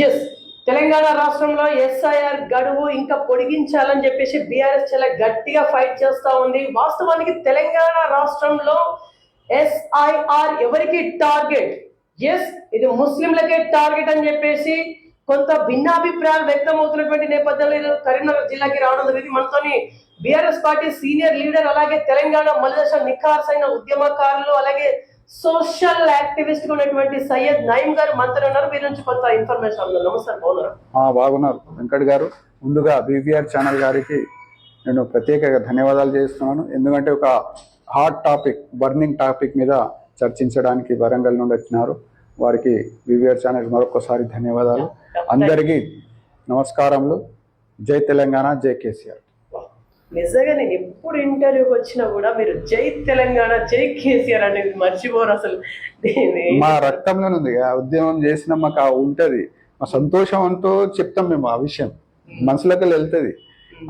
Yes, Telangana రాష్ట్రంలో SIR గడువు ఇంకా పొడిగించాలని చెప్పేసి బీఆర్ఎస్ చాలా గట్టిగా ఫైట్ చేస్తా ఉంది. వాస్తవానికి తెలంగాణ రాష్ట్రంలో ఎస్ఐఆర్ ఎవరికి టార్గెట్? ఎస్, ఇది ముస్లింలకే టార్గెట్ అని చెప్పేసి కొంత భిన్నాభిప్రాయాలు వ్యక్తం అవుతున్నటువంటి నేపథ్యంలో కరీంనగర్ జిల్లాకి రావడం జరిగింది. మనతోని బీఆర్ఎస్ పార్టీ సీనియర్ లీడర్, అలాగే తెలంగాణ మలిదశ నిఖార్సైన ఉద్యమకారులు, అలాగే సోషల్ యాక్టివిస్ట్ ఉన్నటువంటి సయ్యద్ నయీం గారు మనతో ఉన్నారు. వీరి నుంచి కొంత ఇన్ఫర్మేషన్ అందులో. నమస్కారం, బాగున్నారు? బాగున్నారు వెంకట్ గారు. ముందుగా బీబీఆర్ ఛానల్ గారికి నేను ప్రత్యేకంగా ధన్యవాదాలు చేస్తున్నాను. ఎందుకంటే ఒక హాట్ టాపిక్, బర్నింగ్ టాపిక్ మీద చర్చించడానికి వరంగల్ నుండి వచ్చినారు. వారికి బీబీఆర్ ఛానల్ మరొకసారి ధన్యవాదాలు. అందరికీ నమస్కారములు. జై తెలంగాణ, జై కేసీఆర్. నిజంగా నేను ఎప్పుడు ఇంటర్వ్యూకి వచ్చినా కూడా మీరు జై తెలంగాణ, జై కేసీఆర్ అనేది మర్చిపోరు అసలు. మా రక్తంలోనే ఉంది. ఉద్యమం చేసిన మాకు ఉంటది, మా సంతోషంతో చెప్తాం మేము. ఆ విషయం మనసులోకి వెళ్తుంది.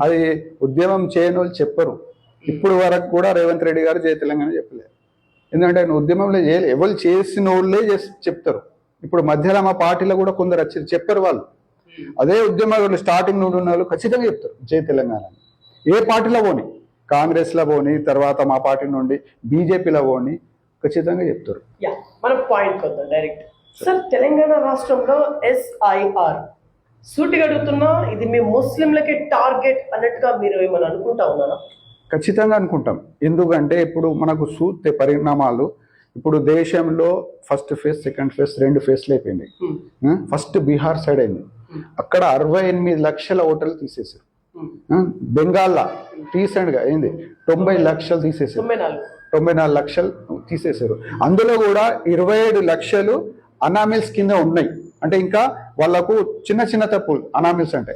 అది ఉద్యమం చేయని వాళ్ళు చెప్పరు. ఇప్పుడు వరకు కూడా రేవంత్ రెడ్డి గారు జై తెలంగాణ చెప్పలేదు. ఎందుకంటే ఆయన ఉద్యమంలో ఎవరు చేసిన వాళ్ళే చెప్తారు. ఇప్పుడు మధ్యలో మా పార్టీలో కూడా కొందరు వచ్చి చెప్పారు. వాళ్ళు అదే ఉద్యమాలు స్టార్టింగ్ నుండి ఉన్న వాళ్ళు ఖచ్చితంగా చెప్తారు జై తెలంగాణ. ఏ పార్టీలో పోని, కాంగ్రెస్లో పోని, తర్వాత మా పార్టీ నుండి బీజేపీలో పోని ఖచ్చితంగా చెప్తారు. మన పాయింట్ వద్దాం డైరెక్ట్. సార్, తెలంగాణ రాష్ట్రంలో ఎస్ఐఆర్ సూటిగా అడుగుతున్నా, ఇది మీ ముస్లింలకి టార్గెట్ అన్నట్టుగా మీరు ఏమైనా అనుకుంటా ఉన్నారా? ఖచ్చితంగా అనుకుంటాం. ఎందుకంటే ఇప్పుడు మనకు చూస్తే పరిణామాలు, ఇప్పుడు దేశంలో ఫస్ట్ ఫేజ్, సెకండ్ ఫేజ్, 2 ఫేజ్లు అయిపోయినాయి. ఫస్ట్ బీహార్ సైడ్ అయింది. అక్కడ 68 లక్షల ఓటర్లు తీసేసారు. బెంగాల్లో రీసెంట్గా అయింది 90 లక్షలు తీసేసారు. 94 లక్షలు తీసేసారు. అందులో కూడా 27 లక్షలు అనామిల్స్ కింద ఉన్నాయి. అంటే ఇంకా వాళ్ళకు చిన్న చిన్న తప్పులు అనామిల్స్ అంటే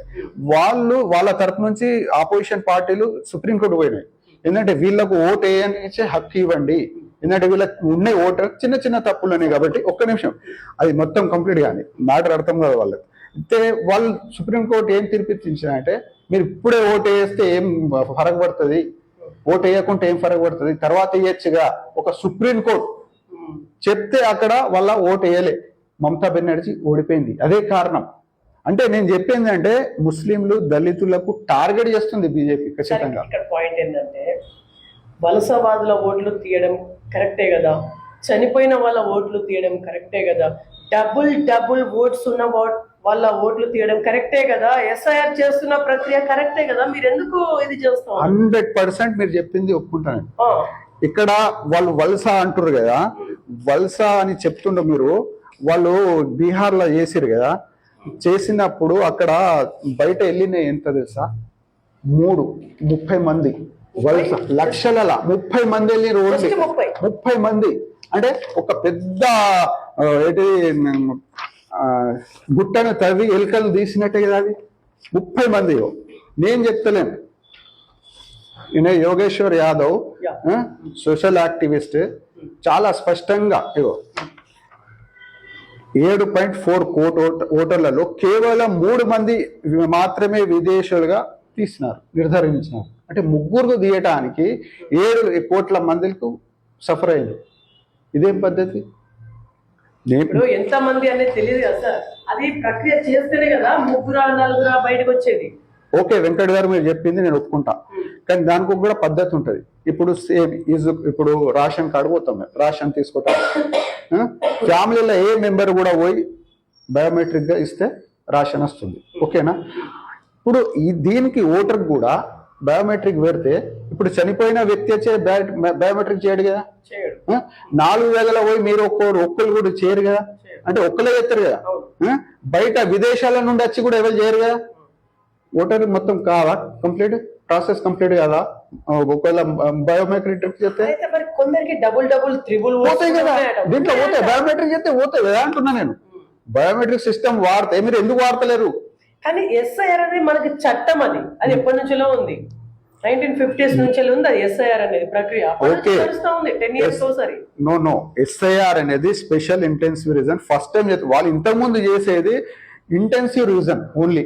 వాళ్ళ తరపు నుంచి ఆపోజిషన్ పార్టీలు సుప్రీంకోర్టు పోయినాయి. ఎందుకంటే వీళ్ళకు ఓటు వేయనిచ్చే హక్కు ఇవ్వండి, ఎందుకంటే వీళ్ళకి ఉన్నాయి ఓటర్ చిన్న చిన్న తప్పులు ఉన్నాయి కాబట్టి. ఒక్క నిమిషం, అది మొత్తం కంప్లీట్ కానీ మ్యాటర్ అర్థం కాదు వాళ్ళకి. అయితే వాళ్ళు సుప్రీంకోర్టు ఏం తీర్పిచ్చిందంటే, మీరు ఇప్పుడే ఓటు వేస్తే ఏం ఫరక పడుతుంది, ఓటు వేయకుంటే ఏం ఫరక పడుతుంది, తర్వాత వేయచ్చుగా ఒక సుప్రీంకోర్టు చెప్తే అక్కడ వాళ్ళ ఓటు వేయలే. మమతా బెనర్జీ ఓడిపోయింది. అదే కారణం. అంటే నేను చెప్పింది అంటే ముస్లింలు, దళితులకు టార్గెట్ చేస్తుంది బీజేపీ ఖచ్చితంగా. ఇక్కడ పాయింట్ ఏంటంటే, వలసవాదుల ఓట్లు తీయడం కరెక్టే కదా, చనిపోయిన వాళ్ళ ఓట్లు తీయడం కరెక్టే కదా, డబుల్ ఓట్స్ ఉన్న వాళ్ళ ఓట్లు తీయడం కరెక్టే కదా, ఎస్ఐఆర్ చేస్తున్న ప్రక్రియ కరెక్టే కదా, మీరు ఎందుకు ఇది చేస్తాం? 100% మీరు చెప్పింది ఒప్పుకుంటాను. ఇక్కడ వాళ్ళు వలస అంటారు కదా, వలస అని చెప్తుండ్రు మీరు. వాళ్ళు బీహార్లో చేసిరు కదా, చేసినప్పుడు అక్కడ బయట వెళ్ళినాయి ఎంత తెలుసా? 30 మంది వలస, లక్షల 30 మంది వెళ్ళి రోడ్డు, 30 మంది. అంటే ఒక పెద్ద ఏంటి గుట్టను తవ్వి ఎలుకలు తీసినట్టే కదా అది. 30 మంది. నేను చెప్తలేను, ఈయన యోగేశ్వర్ యాదవ్ సోషల్ యాక్టివిస్ట్ చాలా స్పష్టంగా 7.4 కోటి ఓటర్లలో కేవలం 3 మంది మాత్రమే విదేశీయులుగా నిర్ధారించినారు. అంటే 3 తీయటానికి 7 కోట్ల మందికి సఫర్ అయింది. ఇదేం పద్ధతి? ఎంత మంది అనేది తెలియదు కదా సార్, అది ప్రక్రియ చేస్తేనే కదా 3-4 బయటకు వచ్చేది. ఓకే వెంకట్ గారు, మీరు చెప్పింది నేను ఒప్పుకుంటా. కానీ దానికి కూడా పద్ధతి ఉంటుంది. ఇప్పుడు సేమ్ ఇప్పుడు రేషన్ కార్డు పోతాం, రేషన్ తీసుకుంటాం. ఫ్యామిలీలో ఏ మెంబర్ కూడా పోయి బయోమెట్రిక్ గా ఇస్తే రేషన్ వస్తుంది. ఓకేనా? ఇప్పుడు దీనికి ఓటర్ కూడా బయోమెట్రిక్ పెడితే, ఇప్పుడు చనిపోయిన వ్యక్తి వచ్చే బయోమెట్రిక్ చేయడు కదా. 4,000 పోయి మీరు ఒక్కరు కూడా చేయరు కదా. అంటే ఒక్కలే చేస్తారు కదా. బయట విదేశాల నుండి వచ్చి కూడా ఎవరు చేయరు కదా. ఓటర్ మొత్తం కాదా కంప్లీట్ ప్రాసెస్ కంప్లీట్ కదా ఒకవేళ బయోమెట్రిక్ చేస్తే? కొందరికి డబుల్ త్రిబుల్ పోతాయి కదా. దీంట్లో పోతాయి, బయోమెట్రిక్ చేస్తే పోతాయి కదా అంటున్నా నేను. బయోమెట్రిక్ సిస్టమ్ వాడితే మీరు ఎందుకు వాడతలేరు? కానీ ఎస్ఐఆర్ అనేది మనకి చట్టం, అది ఎప్పటి నుంచో ఉంది. 1950s నుంచి ఉంది అది ఎస్ఐఆర్ అనేది ప్రక్రియ. నో ఎస్ఐఆర్ అనేది special intensive reason. First time వాళ్ళు ఇంతకు ముందు చేసేది ఇంటెన్సివ్ రీజన్ ఓన్లీ.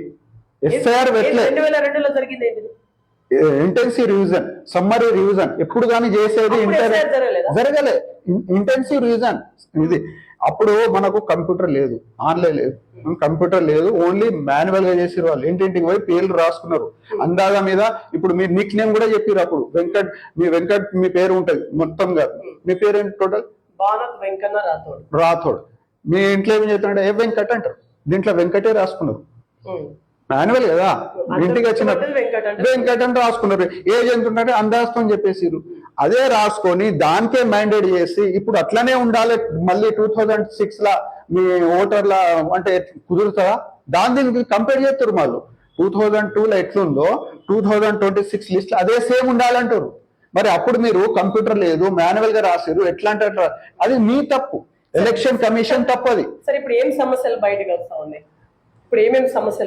ఎస్ఐఆర్ పెట్టలే. 2002లో జరిగింది ఏంటిది? ఇంటెన్సివ్ రివిజన్, సమ్మరీ రివిజన్ ఎప్పుడు కానీ చేసేది జరగలే. ఇంటెన్సివ్ రివిజన్ ఇది. అప్పుడు మనకు కంప్యూటర్ లేదు, ఆన్లైన్ లేదు, కంప్యూటర్ లేదు, ఓన్లీ మాన్యువల్ గా చేసిరు వాళ్ళు. ఇంటింటికి పోయి పేర్లు రాసుకున్నారు అందాజ మీద. ఇప్పుడు మీరు నిక్ నేమ్ కూడా చెప్పారు అప్పుడు. వెంకట్ మీ పేరు ఉంటది మొత్తంగా. మీ పేరు ఏంటి టోటల్? వెంకన్న రాథోడ్. మీ ఇంట్లో ఏం చెప్తున్నాడు? ఏ వెంకట్ అంటారు. దీంట్లో వెంకటే రాసుకున్నారు, మాన్యువల్ కదా. ఇంటికి వచ్చినప్పుడు వెంకట్ అని రాసుకున్నారు. ఏజ్ ఎంత ఉంటే అందాజతో చెప్పేసిరు. అదే రాసుకొని దానికే మైండెడ్ చేసి ఇప్పుడు అట్లనే ఉండాలి. మళ్ళీ 2006 లా మీ ఓటర్ల అంటే కుదురుతుందా? దీనికి కంపేర్ చేస్తారు వాళ్ళు. 2002లో ఎట్లుందో 2026 లిస్ట్ అదే సేమ్ ఉండాలంటారు. మరి అప్పుడు మీరు కంప్యూటర్ లేదు, మాన్యువల్ గా రాసిరు, ఎట్లా అంటారు? అది మీ తప్పు, ఎలక్షన్ కమిషన్ తప్పు అది. సరే, ఇప్పుడు ఏం సమస్యలు బయటకు వస్తా ఉన్నాయి? ఇప్పుడు ఏమేమి సమస్య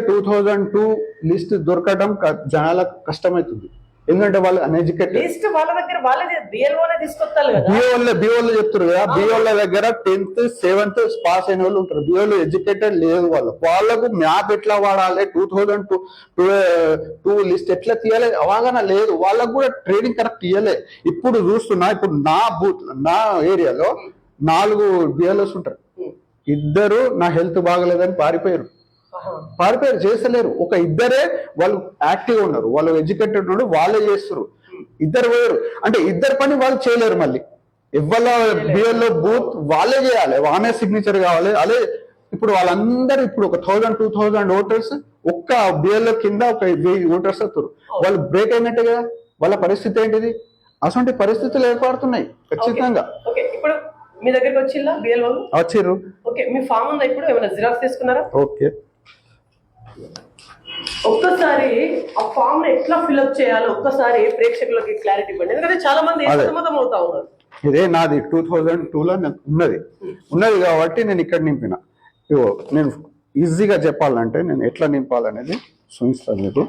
2002 లిస్ట్ దొరకడం జనాలకు కష్టమవుతుంది. ఎందుకంటే వాళ్ళు అన్ఎడ్యుకేటెడ్. లిస్ట్ వాళ్ళ దగ్గర వాళ్ళే బిఎల్ఓనే తీసుకొస్తారు కదా. బిఓలు చెప్తారు కదా. బిఓల దగ్గర 10th 7th పాస్ అయిన వాళ్ళు ఉంటారు. బిఓలు ఎడ్యుకేటెడ్ లేదు వాళ్ళకు మ్యాప్ ఎట్లా వాడాలి, 2002 లిస్ట్ ఎట్లా తీయాలి అవగాహన లేదు. వాళ్ళకు కూడా ట్రైనింగ్ కరెక్ట్ ఇయ్యలే. ఇప్పుడు చూస్తున్నా, ఇప్పుడు నా బూత్ నా ఏరియాలో 4 బిఎల్ఓస్ ఉంటారు. 2 నా హెల్త్ బాగలేదని పారిపోయారు, చేస్తలేరు. ఒక 2 వాళ్ళు యాక్టివ్ ఉన్నారు, వాళ్ళు ఎడ్యుకేటెడ్ ఉన్నారు, వాళ్ళే చేస్తారు. 2 పోయారు అంటే 2 పని వాళ్ళు చేయలేరు. మళ్ళీ ఇవాళ బిఎల్ఓ బూత్ వాళ్ళే చేయాలి, ఆమె సిగ్నేచర్ కావాలి. అదే ఇప్పుడు వాళ్ళందరూ ఇప్పుడు ఒక 1000-2000 ఓటర్స్ ఒక్క బిఎల్ఓ కింద ఒక 1000 ఓటర్స్ వస్తారు. వాళ్ళు బ్రేక్ అయినట్టే కదా. వాళ్ళ పరిస్థితి ఏంటిది? అటువంటి పరిస్థితులు ఏర్పడుతున్నాయి ఖచ్చితంగా. ఇప్పుడు మీ దగ్గరికి వచ్చిందా బిఎల్ఓ? వచ్చిర్రు. ఓకే, మీ ఫామ్ ఉందా? ఇప్పుడు ఏమైనా జిరాక్స్ తీసుకున్నారా? ఓకే, ఒక్కసారి ఆ ఫామ్ ని ఎట్లా ఫిల్అప్ చేయాలో ఒక్కసారి ప్రేక్షకులకి క్లారిటీ ఇవ్వండి. ఎందుకంటే చాలా మంది సతమతం అవుతా ఉన్నారు. ఇదే నాది 2002లో ఉన్నది కాబట్టి నేను ఇక్కడ నింపిన. ఇగో నేను ఈజీగా చెప్పాలంటే నేను ఎట్లా నింపాలనేది చూపిస్తాను మీకు.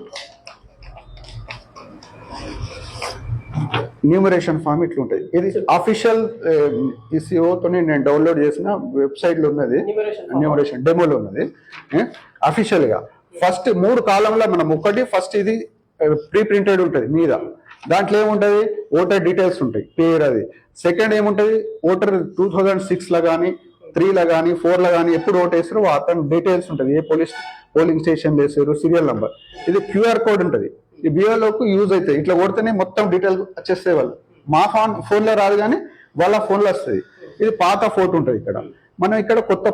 న్యూమరేషన్ ఫామ్ ఇట్లుంటది. ఇది అఫీషియల్ ఈసీఓతో నేను డౌన్లోడ్ చేసిన వెబ్సైట్ లో ఉన్నది. న్యూమరేషన్ డెమోలో ఉన్నది అఫీషియల్ గా. ఫస్ట్ 3 కాలంలో మనం ఫస్ట్ ఇది ప్రీ ప్రింటెడ్ ఉంటుంది మీద. దాంట్లో ఏముంటది? ఓటర్ డీటెయిల్స్ ఉంటాయి, పేరు అది. సెకండ్ ఏముంటది? ఓటర్ 2006లో కానీ 3లో కానీ 4లో కానీ ఎప్పుడు ఓటు వేసారో అతని డీటెయిల్స్ ఉంటుంది. ఏ పోలింగ్ స్టేషన్ వేసారు, సీరియల్ నెంబర్. ఇది క్యూఆర్ కోడ్ ఉంటుంది. ఈ బిఓలోకి యూజ్ అవుతాయి. ఇట్లా కొడితేనే మొత్తం డీటెయిల్ వచ్చేస్తాయి. వాళ్ళు మా ఫోన్లో రాదు కానీ వాళ్ళ ఫోన్లో వస్తుంది. ఇది పాత ఫోటో ఉంటుంది. ఇక్కడ మనం ఇక్కడ కొత్త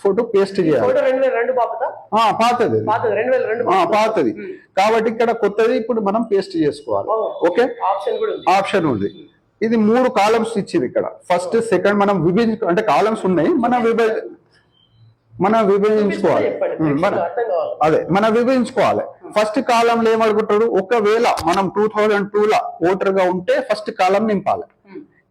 ఫోటో పేస్ట్ చేయాలి. పాతది పాతది కాబట్టి ఇక్కడ కొత్తది ఇప్పుడు మనం పేస్ట్ చేసుకోవాలి. ఓకే, ఆప్షన్ ఉంది. ఇది 3 కాలమ్స్ ఇచ్చింది ఇక్కడ. ఫస్ట్ సెకండ్ మనం అంటే కాలమ్స్ ఉన్నాయి, మనం విభజించుకోవాలి. మనం విభజించుకోవాలి. ఫస్ట్ కాలంలో ఏమడుగుతాడు? ఒకవేళ మనం 2002లో ఓటర్ గా ఉంటే ఫస్ట్ కాలం నింపాలి,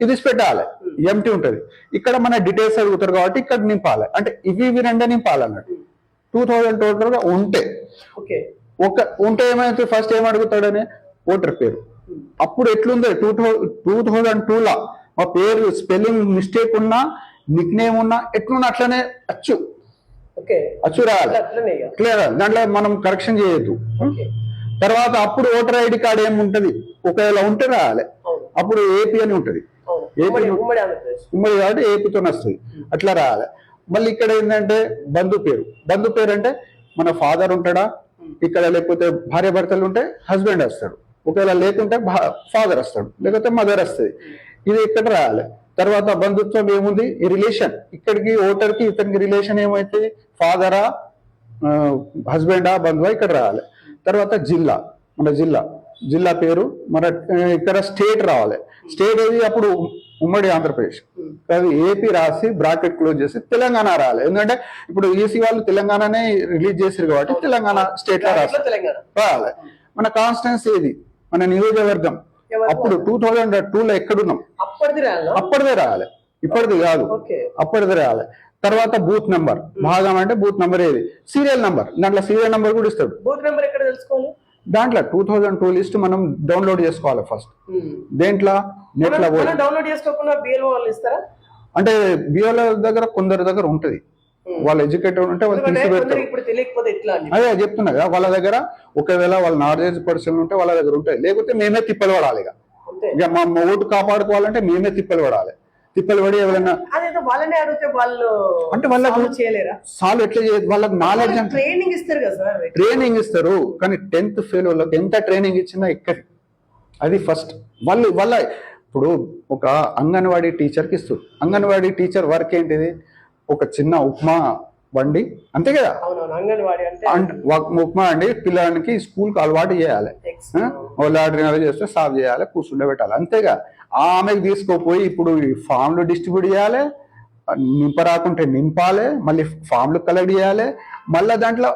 ఇది పెట్టాలి, ఎంటీ ఉంటది. ఇక్కడ మన డీటెయిల్స్ అడుగుతారు కాబట్టి ఇక్కడ నింపాలి. అంటే ఇవి 2 నింపాలి అన్నట్టు. 2002 ఓటర్ గా ఉంటే ఏమైతే ఫస్ట్ ఏమడుగుతాడని ఓటర్ పేరు. అప్పుడు ఎట్లుంది? 2002లో మా పేరు స్పెల్లింగ్ మిస్టేక్ ఉన్నా, నిక్ నేమ్ ఉన్నా, ఎట్లున్నా అట్లనే అచ్చు రాయాలి. క్లియర్, దాంట్లో మనం కరెక్షన్ చేయొద్దు. తర్వాత అప్పుడు ఓటర్ ఐడి కార్డ్ ఏముంటది? ఒకవేళ ఉంటే రాయాలి. అప్పుడు ఏపీ అని ఉంటది. ఉమ్మడి కాబట్టి ఏపీతో వస్తుంది, అట్లా రాయాలి. మళ్ళీ ఇక్కడ ఏంటంటే బంధు పేరు అంటే మన ఫాదర్ ఉంటాడా ఇక్కడ, లేకపోతే భార్య భర్తలు ఉంటే హస్బెండ్ వస్తాడు, ఒకవేళ లేకుంటే ఫాదర్ వస్తాడు, లేకపోతే మదర్ వస్తుంది. ఇది ఇక్కడ రాయాలి. తర్వాత బంధుత్వం ఏముంది? ఈ రిలేషన్. ఇక్కడికి ఓటర్ కి ఇతనికి రిలేషన్ ఏమైతే ఫాదరా, హస్బెండా, బంధువా ఇక్కడ రాయాలి. తర్వాత మన జిల్లా పేరు. మన ఇక్కడ స్టేట్ రావాలి. స్టేట్ ఏది? అప్పుడు ఉమ్మడి ఆంధ్రప్రదేశ్. అది ఏపీ రాసి బ్రాకెట్ క్లోజ్ చేసి తెలంగాణ రాయాలి. ఎందుకంటే ఇప్పుడు ఈసీ వాళ్ళు తెలంగాణనే రిలీజ్ చేసారు కాబట్టి తెలంగాణ స్టేట్ లో రాయాలి. మన కాన్స్టిట్యున్సీ ఏది? మన నియోజకవర్గం. అప్పుడు 2002లో ఎక్కడున్నాం అప్పటిదే రాయాలి, ఇప్పటిది కాదు, అప్పటిది రాయాలి. తర్వాత బూత్ నెంబర్. భాగం అంటే బూత్ నెంబర్ ఏది? Serial number. దాంట్లో సీరియల్ నెంబర్ కూడా ఇస్తాడు. బూత్ నెంబర్ ఎక్కడ తెలుసుకోవాలి? దాంట్లో 2002 లిస్ట్ మనం డౌన్లోడ్ చేసుకోవాలి ఫస్ట్. దేంట్లో? నెట్ లో డౌన్లోడ్ చేసుకోకుండా బిఎల్ఓ వాళ్ళు ఇస్తారా? అంటే బిఎల్ఓ దగ్గర కొందరి దగ్గర ఉంటది, వాళ్ళు ఎడ్యుకేటెడ్ ఉంటే వాళ్ళు తీసి పెడతారు. ఇప్పుడు తెలియకపోతే ఎట్లా అని అదే చెప్తున్నా కదా, వాళ్ళ దగ్గర ఒకవేళ వాళ్ళ నాలెడ్జ్ పర్సన్ ఉంటే వాళ్ళ దగ్గర ఉంటాయి, లేకపోతే మేమే తిప్పలు పడాలి. ఇక మా ఓటు కాపాడుకోవాలంటే మేమే తిప్పలు పడాలి. తిప్పలు పడి ఎవరైనా అదేదో వాళ్ళనే అడిగితే వాళ్ళు అంటే వాళ్ళకు చేయలేరా? సాల్వ్ ఎట్లా చేయదు, వాళ్ళకి నాలెడ్జ్ అంటే ట్రైనింగ్ ఇస్తారు కదా సార్. ట్రైనింగ్ ఇస్తారు, కానీ 10th ఫెయిల్ వాళ్ళకి ఎంత ట్రైనింగ్ ఇచ్చినా ఎక్కడి. అది ఫస్ట్ వాళ్ళ ఇప్పుడు ఒక అంగన్వాడీ టీచర్కి ఇస్తారు. అంగన్వాడీ టీచర్ వర్క్ ఏంటిది? ఒక చిన్న ఉప్మా వండి, అంతే కదా, అంగన్వాడీ అంటే ఉప్మా అండి పిల్లలకి స్కూల్కి అలవాటు చేయాలి, వాళ్ళు చేస్తే సాఫ్ చేయాలి, కూర్చుండే పెట్టాలి, అంతేగా. ఆమెకు తీసుకోపోయి ఇప్పుడు ఈ ఫామ్లు డిస్ట్రిబ్యూట్ చేయాలి, నింపరాకుంటే నింపాలి, మళ్ళీ ఫామ్లు కలెక్ట్ చేయాలి, మళ్ళీ దాంట్లో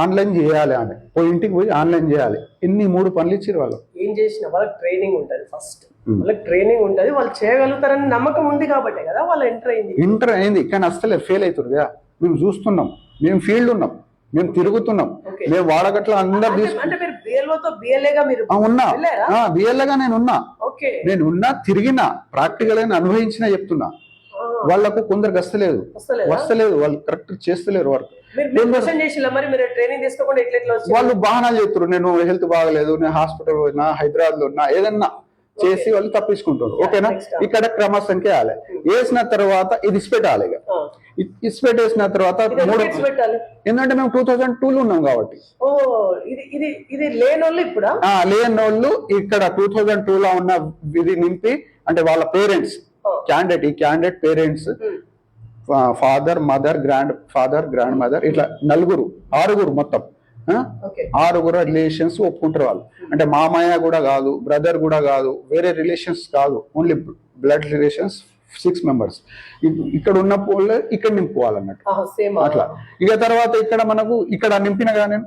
ఆన్లైన్ చేయాలి, ఆమె పోయి ఇంటికి పోయి ఆన్లైన్ చేయాలి. ఇన్ని 3 పనులు ఇచ్చారు వాళ్ళు. ఏం చేసిన వాళ్ళకి ట్రైనింగ్ ఉంటుంది, ఫస్ట్ వాళ్ళకి ట్రైనింగ్ ఉంటుంది, వాళ్ళు చేయగలుగుతారని నమ్మకం ఉంది కాబట్టి కదా వాళ్ళు ఎంటర్ అయింది. కానీ అసలే ఫెయిల్ అవుతారు కదా, మేము చూస్తున్నాం, మేము ఫీల్డ్ ఉన్నాం, మేము తిరుగుతున్నాం, మేము వాడగట్ల అందరు ఉన్నా బిఎల్ఏగా నేను ఉన్నా తిరిగినా ప్రాక్టికల్ అని అనుభవించినా చెప్తున్నా. వాళ్ళకు కొందరికి వస్తలేదు, వాళ్ళు కరెక్ట్ చేస్తలేరు వర్క్. వాళ్ళు బహానాలు చెప్తారు, నేను హెల్త్ బాగలేదు, నేను హాస్పిటల్ పోయినా, హైదరాబాద్ లో ఉన్నా, ఏదన్నా చేసి వాళ్ళు తప్పించుకుంటారు. ఓకేనా? ఇక్కడ క్రమసంఖ్య వేయాలి, వేసిన తర్వాత ఇది ఇసిపెట్టాలి. ఇసిపెట్టేసిన తర్వాత ఎందుకంటే మేము 2002లో ఉన్నాం కాబట్టి, లేనోళ్ళు ఇక్కడ 2002లో ఉన్న ఇది నింపి, అంటే వాళ్ళ parents candidate parents, father mother grand father grand mother, ఇట్లా 6 మొత్తం 6 రిలేషన్స్ ఒప్పుకుంటారు వాళ్ళు. అంటే మామయ్య కూడా కాదు, బ్రదర్ కూడా కాదు, వేరే రిలేషన్స్ కాదు, ఓన్లీ బ్లడ్ రిలేషన్స్ 6 members. ఇక్కడ ఉన్న పోల్ ఇక్కడ నింపుకోవాలన్నట్టు అట్లా. ఇక తర్వాత ఇక్కడ మనకు ఇక్కడ నింపిన కానీ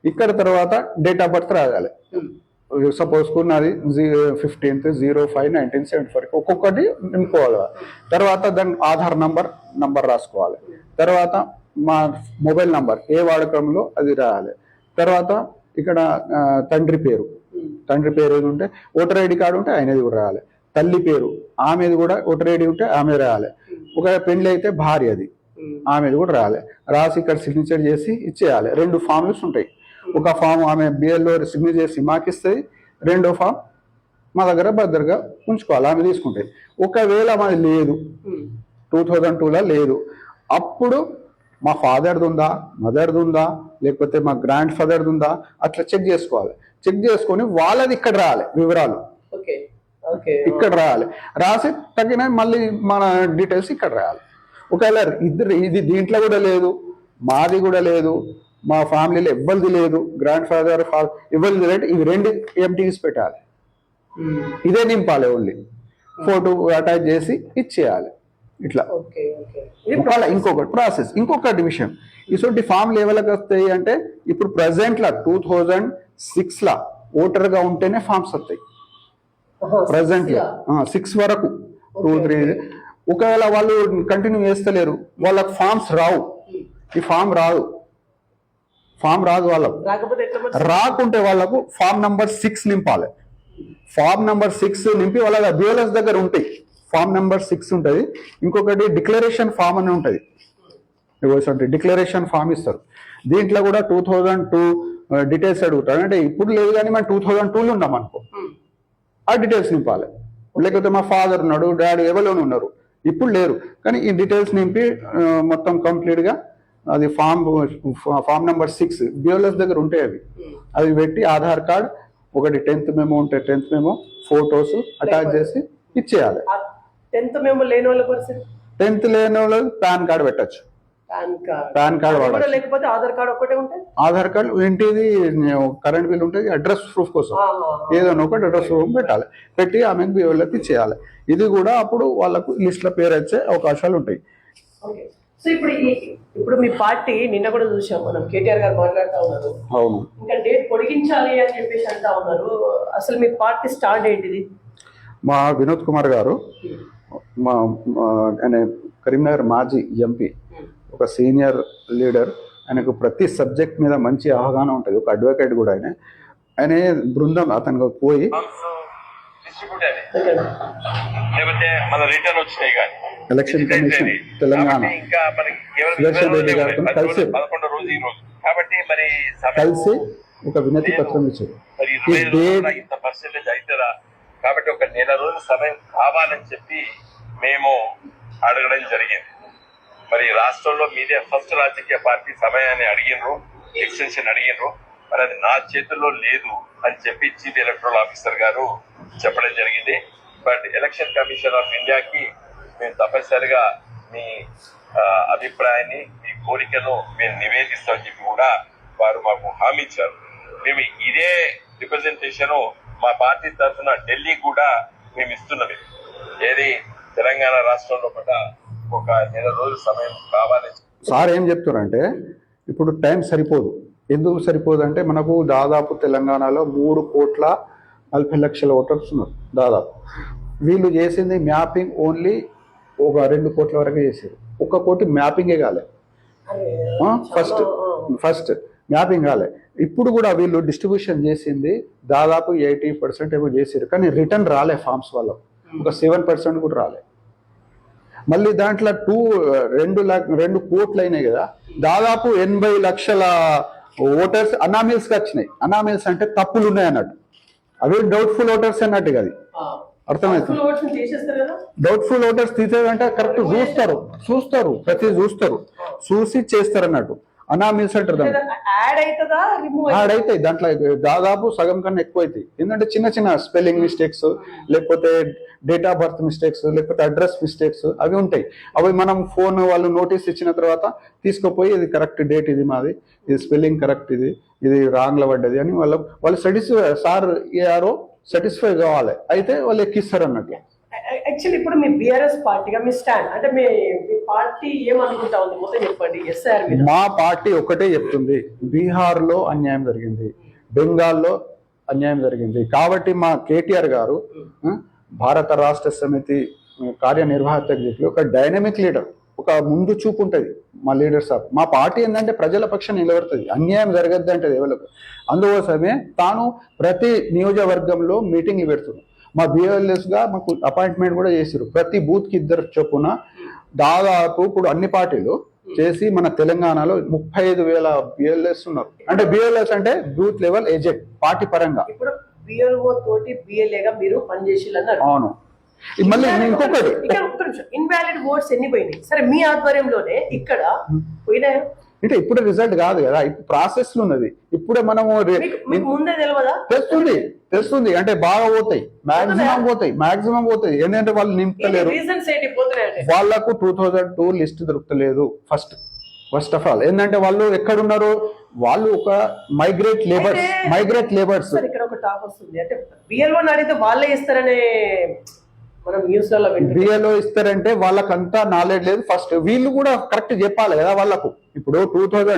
ఇక్కడ తర్వాత డేట్ ఆఫ్ బర్త్ రాయాలి. సపోజ్ నాది 15th 05/1974 ఒక్కొక్కటి నింపుకోవాలి. తర్వాత దాని ఆధార్ నంబర్ రాసుకోవాలి. తర్వాత మా మొబైల్ నంబర్ ఏ వాడకంలో అది రాయాలి. తర్వాత ఇక్కడ తండ్రి పేరు ఏది ఉంటే, ఓటర్ ఐడి కార్డు ఉంటే ఆయనది కూడా రాయాలి. తల్లి పేరు ఆమెది కూడా, ఓటర్ ఐడి ఉంటే ఆమె రాయాలి. ఒక పెళ్లి అయితే భార్యది ఆమెది కూడా రాయాలి. రాసి ఇక్కడ సిగ్నేచర్ చేసి ఇచ్చేయాలి. 2 ఫామ్స్ ఉంటాయి. ఒక ఫామ్ ఆమె బిఎల్ఓ సిగ్నేచర్ చేసి మాకు ఇస్తుంది, 2వ ఫామ్ మా దగ్గర భద్రగా ఉంచుకోవాలి, ఆమె తీసుకుంటాయి. ఒకవేళ మాది లేదు, 2002లో లేదు, అప్పుడు మా ఫాదర్ది ఉందా, మదర్ది ఉందా, లేకపోతే మా గ్రాండ్ ఫాదర్ది ఉందా, అట్లా చెక్ చేసుకోవాలి. చెక్ చేసుకొని వాళ్ళది ఇక్కడ రాయాలి, వివరాలు ఇక్కడ రాయాలి. రాసి తగిన మళ్ళీ మన డీటెయిల్స్ ఇక్కడ రాయాలి. ఒకవేళ ఇది దీంట్లో కూడా లేదు, మాది కూడా లేదు, మా ఫ్యామిలీలో ఎవ్వరిది లేదు, గ్రాండ్ ఫాదర్ ఎవరిది లేదు, ఇవి 2 ఎంటీస్ పెట్టాలి. ఇదే నింపాలి, ఓన్లీ ఫోటో అటాచ్ చేసి ఇచ్చేయాలి. ఇట్లా ఇంకొకటి ప్రాసెస్, ఇంకొకటి విషయం, ఇటువంటి ఫామ్ లెవెల్కి వస్తాయి అంటే ఇప్పుడు ప్రజెంట్లా 2006లో ఓటర్గా ఉంటేనే ఫామ్స్ వస్తాయి. ప్రజెంట్లో 6 వరకు 2, 3. ఒకవేళ వాళ్ళు కంటిన్యూ చేస్తలేరు, వాళ్ళకి ఫామ్స్ రావు. ఈ ఫామ్ రాదు వాళ్ళకు. రాకుంటే వాళ్ళకు ఫామ్ నంబర్ 6 నింపాలి. ఫామ్ నంబర్ 6 నింపి వాళ్ళ బిఎల్ఎస్ దగ్గర ఉంటాయి. ఫామ్ నంబర్ 6 ఉంటుంది. ఇంకొకటి డిక్లరేషన్ ఫామ్ అని ఉంటుంది, డిక్లరేషన్ ఫామ్ ఇస్తారు. దీంట్లో కూడా 2002 డీటెయిల్స్ అడుగుతారు. అంటే ఇప్పుడు లేదు కానీ మనం 2002లో ఉన్నాం అనుకో, ఆ డీటెయిల్స్ నింపాలి. లేకపోతే మా ఫాదర్ ఉన్నాడు, డాడీ ఎవరైనా ఉన్నారు, ఇప్పుడు లేరు, కానీ ఈ డీటెయిల్స్ నింపి మొత్తం కంప్లీట్గా అది ఫామ్ నంబర్ 6 బిఎల్ఎస్ దగ్గర ఉంటాయి. అవి పెట్టి ఆధార్ కార్డ్ ఒకటి, 10th మెమో ఉంటే 10th మెమో, ఫొటోస్ అటాచ్ చేసి ఇచ్చేయాలి. 10th మెమో లేని వాళ్ళకి పాన్ కార్డ్ పెట్టచ్చు. పాన్ కార్డ్ వాడాలి, లేకపోతే ఆధార్ కార్డ్ ఒకటే ఉంటాయి. ఆధార్ కార్డు ఏంటిది, కరెంట్ బిల్ ఉంటుంది, అడ్రస్ ప్రూఫ్ కోసం ఏదైనా ఒకటి అడ్రస్ ప్రూఫ్ పెట్టాలి. పెట్టి ఆమెకు బిఎల్ఎఫ్ ఇచ్చేయాలి. ఇది కూడా అప్పుడు వాళ్ళకు లిస్ట్ లో పేరు వచ్చే అవకాశాలు ఉంటాయి. సో ఇప్పుడు మీ పార్టీ నిన్న కూడా చూసాం మనం, కేటీఆర్ గారు మాట్లాడుతూ ఉన్నారు, అవును, ఇంకా డేట్ పొడిగించాలి అని చెప్పేసి అంటా ఉన్నారు. అసలు మీ పార్టీ స్టార్ట్ ఏంటిది? మా వినోద్ కుమార్ గారు, మా ఆయన కరీంనగర్ మాజీ ఎంపీ, ఒక సీనియర్ లీడర్, ఆయనకు ప్రతి సబ్జెక్ట్ మీద మంచి అవగాహన ఉంటుంది. ఒక అడ్వకేట్ కూడా ఆయన బృందం అతనికి పోయి లేకపోతే మన రిటర్న్ వచ్చినాయి కానీ ఎలక్షన్ కమిషన్ తెలంగాణ ఇంకా మనకి కేవలం సుదర్శన్ రెడ్డి గారితో కలిసి 11 రోజు ఈ రోజు కాబట్టి మరి కలిసి ఒక వినతి పత్రం ఇచ్చారు. మరి 20 రోజుల్లో ఇంత పర్సెంటేజ్ అవుతుందా కాబట్టి ఒక నెల రోజుల సమయం కావాలని చెప్పి మేము అడగడం జరిగింది. మరి రాష్ట్రంలో మీదే ఫస్ట్ రాజకీయ పార్టీ సమయాన్ని అడిగినరు, ఎక్స్టెన్షన్ అడిగినరు. మరి అది నా చేతుల్లో లేదు అని చెప్పి చీఫ్ ఎలక్టరల్ ఆఫీసర్ గారు చెప్పడం జరిగింది. బట్ ఎలక్షన్ కమిషన్ ఆఫ్ ఇండియాకి మేము తప్పనిసరిగా మీ అభిప్రాయాన్ని, మీ కోరికను మేము నివేదిస్తామని చెప్పి కూడా వారు మాకు హామీ ఇచ్చారు. మేము ఇదే రిప్రజెంటేషన్ మా పార్టీ తరఫున ఢిల్లీ కూడా మేము ఇస్తున్నది. ఏది తెలంగాణ రాష్ట్రంలో కూడా ఒక నెల రోజుల సమయం కావాలని. సార్ ఏం చెప్తారంటే ఇప్పుడు టైం సరిపోదు. ఎందుకు సరిపోదు అంటే మనకు దాదాపు తెలంగాణలో 3,40,00,000 ఓటర్స్ ఉన్నారు దాదాపు. వీళ్ళు చేసింది మ్యాపింగ్ ఓన్లీ ఒక 2 కోట్ల వరకు చేశారు. 1 కోటి మ్యాపింగే కాలే. ఫస్ట్ మ్యాపింగ్ కాలే. ఇప్పుడు కూడా వీళ్ళు డిస్ట్రిబ్యూషన్ చేసింది దాదాపు 80% ఏమో చేశారు, కానీ రిటర్న్ రాలే ఫామ్స్ వల్ల. ఒక 7% కూడా రాలే. మళ్ళీ దాంట్లో 2 కోట్లు అయినాయి కదా, దాదాపు 80 లక్షల ఓటర్స్ అనామిల్స్కి వచ్చినాయి. అనామిల్స్ అంటే తప్పులు ఉన్నాయి అన్నట్టు, అవి డౌట్ఫుల్ ఓటర్స్ అన్నట్టు. అది అర్థమవుతుంది. డౌట్ఫుల్ ఓటర్స్ తీసేదంటే కరెక్ట్ చూస్తారు ప్రతి చూసి చేస్తారు అన్నట్టు. అనామిల్స్ అంటారు. యాడ్ అవుతాయి దాంట్లో దాదాపు సగం కన్నా ఎక్కువ అవుతాయి. ఎందుకంటే చిన్న స్పెల్లింగ్ మిస్టేక్స్, లేకపోతే డేట్ ఆఫ్ బర్త్ మిస్టేక్స్, లేకపోతే అడ్రస్ మిస్టేక్స్ అవి ఉంటాయి. అవి మనం ఫోన్ వాళ్ళు నోటీస్ ఇచ్చిన తర్వాత తీసుకుపోయి ఇది కరెక్ట్ డేట్, ఇది మాది, ఇది స్పెల్లింగ్ కరెక్ట్, ఇది రాంగ్లో పడ్డది అని వాళ్ళు సాటిస్ఫై కావాలి. అయితే వాళ్ళు ఎక్కిస్తారు అన్నట్టు. యాక్చువల్లీ ఇప్పుడు మీ బీఆర్ఎస్ పార్టీగా మీ స్టాండ్ అంటే మీ పార్టీ ఏమనుకుంటా ఉంది మొత్తం చెప్పండి. ఎస్ఆర్ మా పార్టీ ఒకటే చెప్తుంది, బీహార్లో అన్యాయం జరిగింది, బెంగాల్లో అన్యాయం జరిగింది. కాబట్టి మా కేటీఆర్ గారు భారత రాష్ట్ర సమితి కార్యనిర్వాహక అధ్యక్షులు ఒక డైనమిక్ లీడర్, ఒక ముందు చూపు ఉంటుంది మా లీడర్స్ ఆఫ్ మా పార్టీ. ఏంటంటే ప్రజల పక్షం నిలబడుతుంది, అన్యాయం జరగద్దు అంటే ఎవరికి. అందుకోసమే తాను ప్రతి నియోజకవర్గంలో మీటింగ్లు పెడుతుంది. మా బిఎల్ఎస్ గా మాకు అపాయింట్మెంట్ కూడా చేసారు. ప్రతి బూత్ కి 2 చొప్పున దాదాపు ఇప్పుడు అన్ని పార్టీలు చేసి మన తెలంగాణలో 35,000 బిఎల్ఎస్ ఉన్నారు. అంటే బిఎల్ఎస్ అంటే బూత్ లెవెల్ ఏజెంట్ పార్టీ పరంగా. ఇప్పుడు బిఎల్ఓ తోటి బిఎల్ఏగా మీరు పనిచేసిల్లని. అవును. మళ్ళీ ఇంకొకటి ఇన్వాలిడ్ ఓట్స్ ఎన్ని పోయినాయి? సరే మీ ఆధ్వర్యంలోనే ఇక్కడ పోయినాయా? అంటే ఇప్పుడు రిజల్ట్ కాదు కదా, ఇప్పుడు ప్రాసెస్ లో ఉన్నది. ఇప్పుడే మనము ముందే తెలియదా? తెలుస్తుంది అంటే బాగా పోతాయి, మాక్సిమం పోతాయి. ఏంటంటే వాళ్ళు నింపలేరు. వాళ్ళకు 2002 లిస్ట్ దొరుకుతలేదు. ఫస్ట్ ఆఫ్ ఆల్ ఏంటంటే వాళ్ళు ఎక్కడున్నారు, వాళ్ళు ఒక మైగ్రేట్ లేబర్స్. ఇక్కడ ఒక టాక్ వస్తుంది అంటే బిఎల్ఓ అడిగితే వాళ్ళే ఇస్తారనే మనం న్యూస్ లలో బిఎల్ఓ ఇస్తారంటే వాళ్ళకంతా నాలెడ్జ్ లేదు. ఫస్ట్ వీళ్ళు కూడా కరెక్ట్ చెప్పాలి కదా వాళ్ళకు. ఇప్పుడు 2000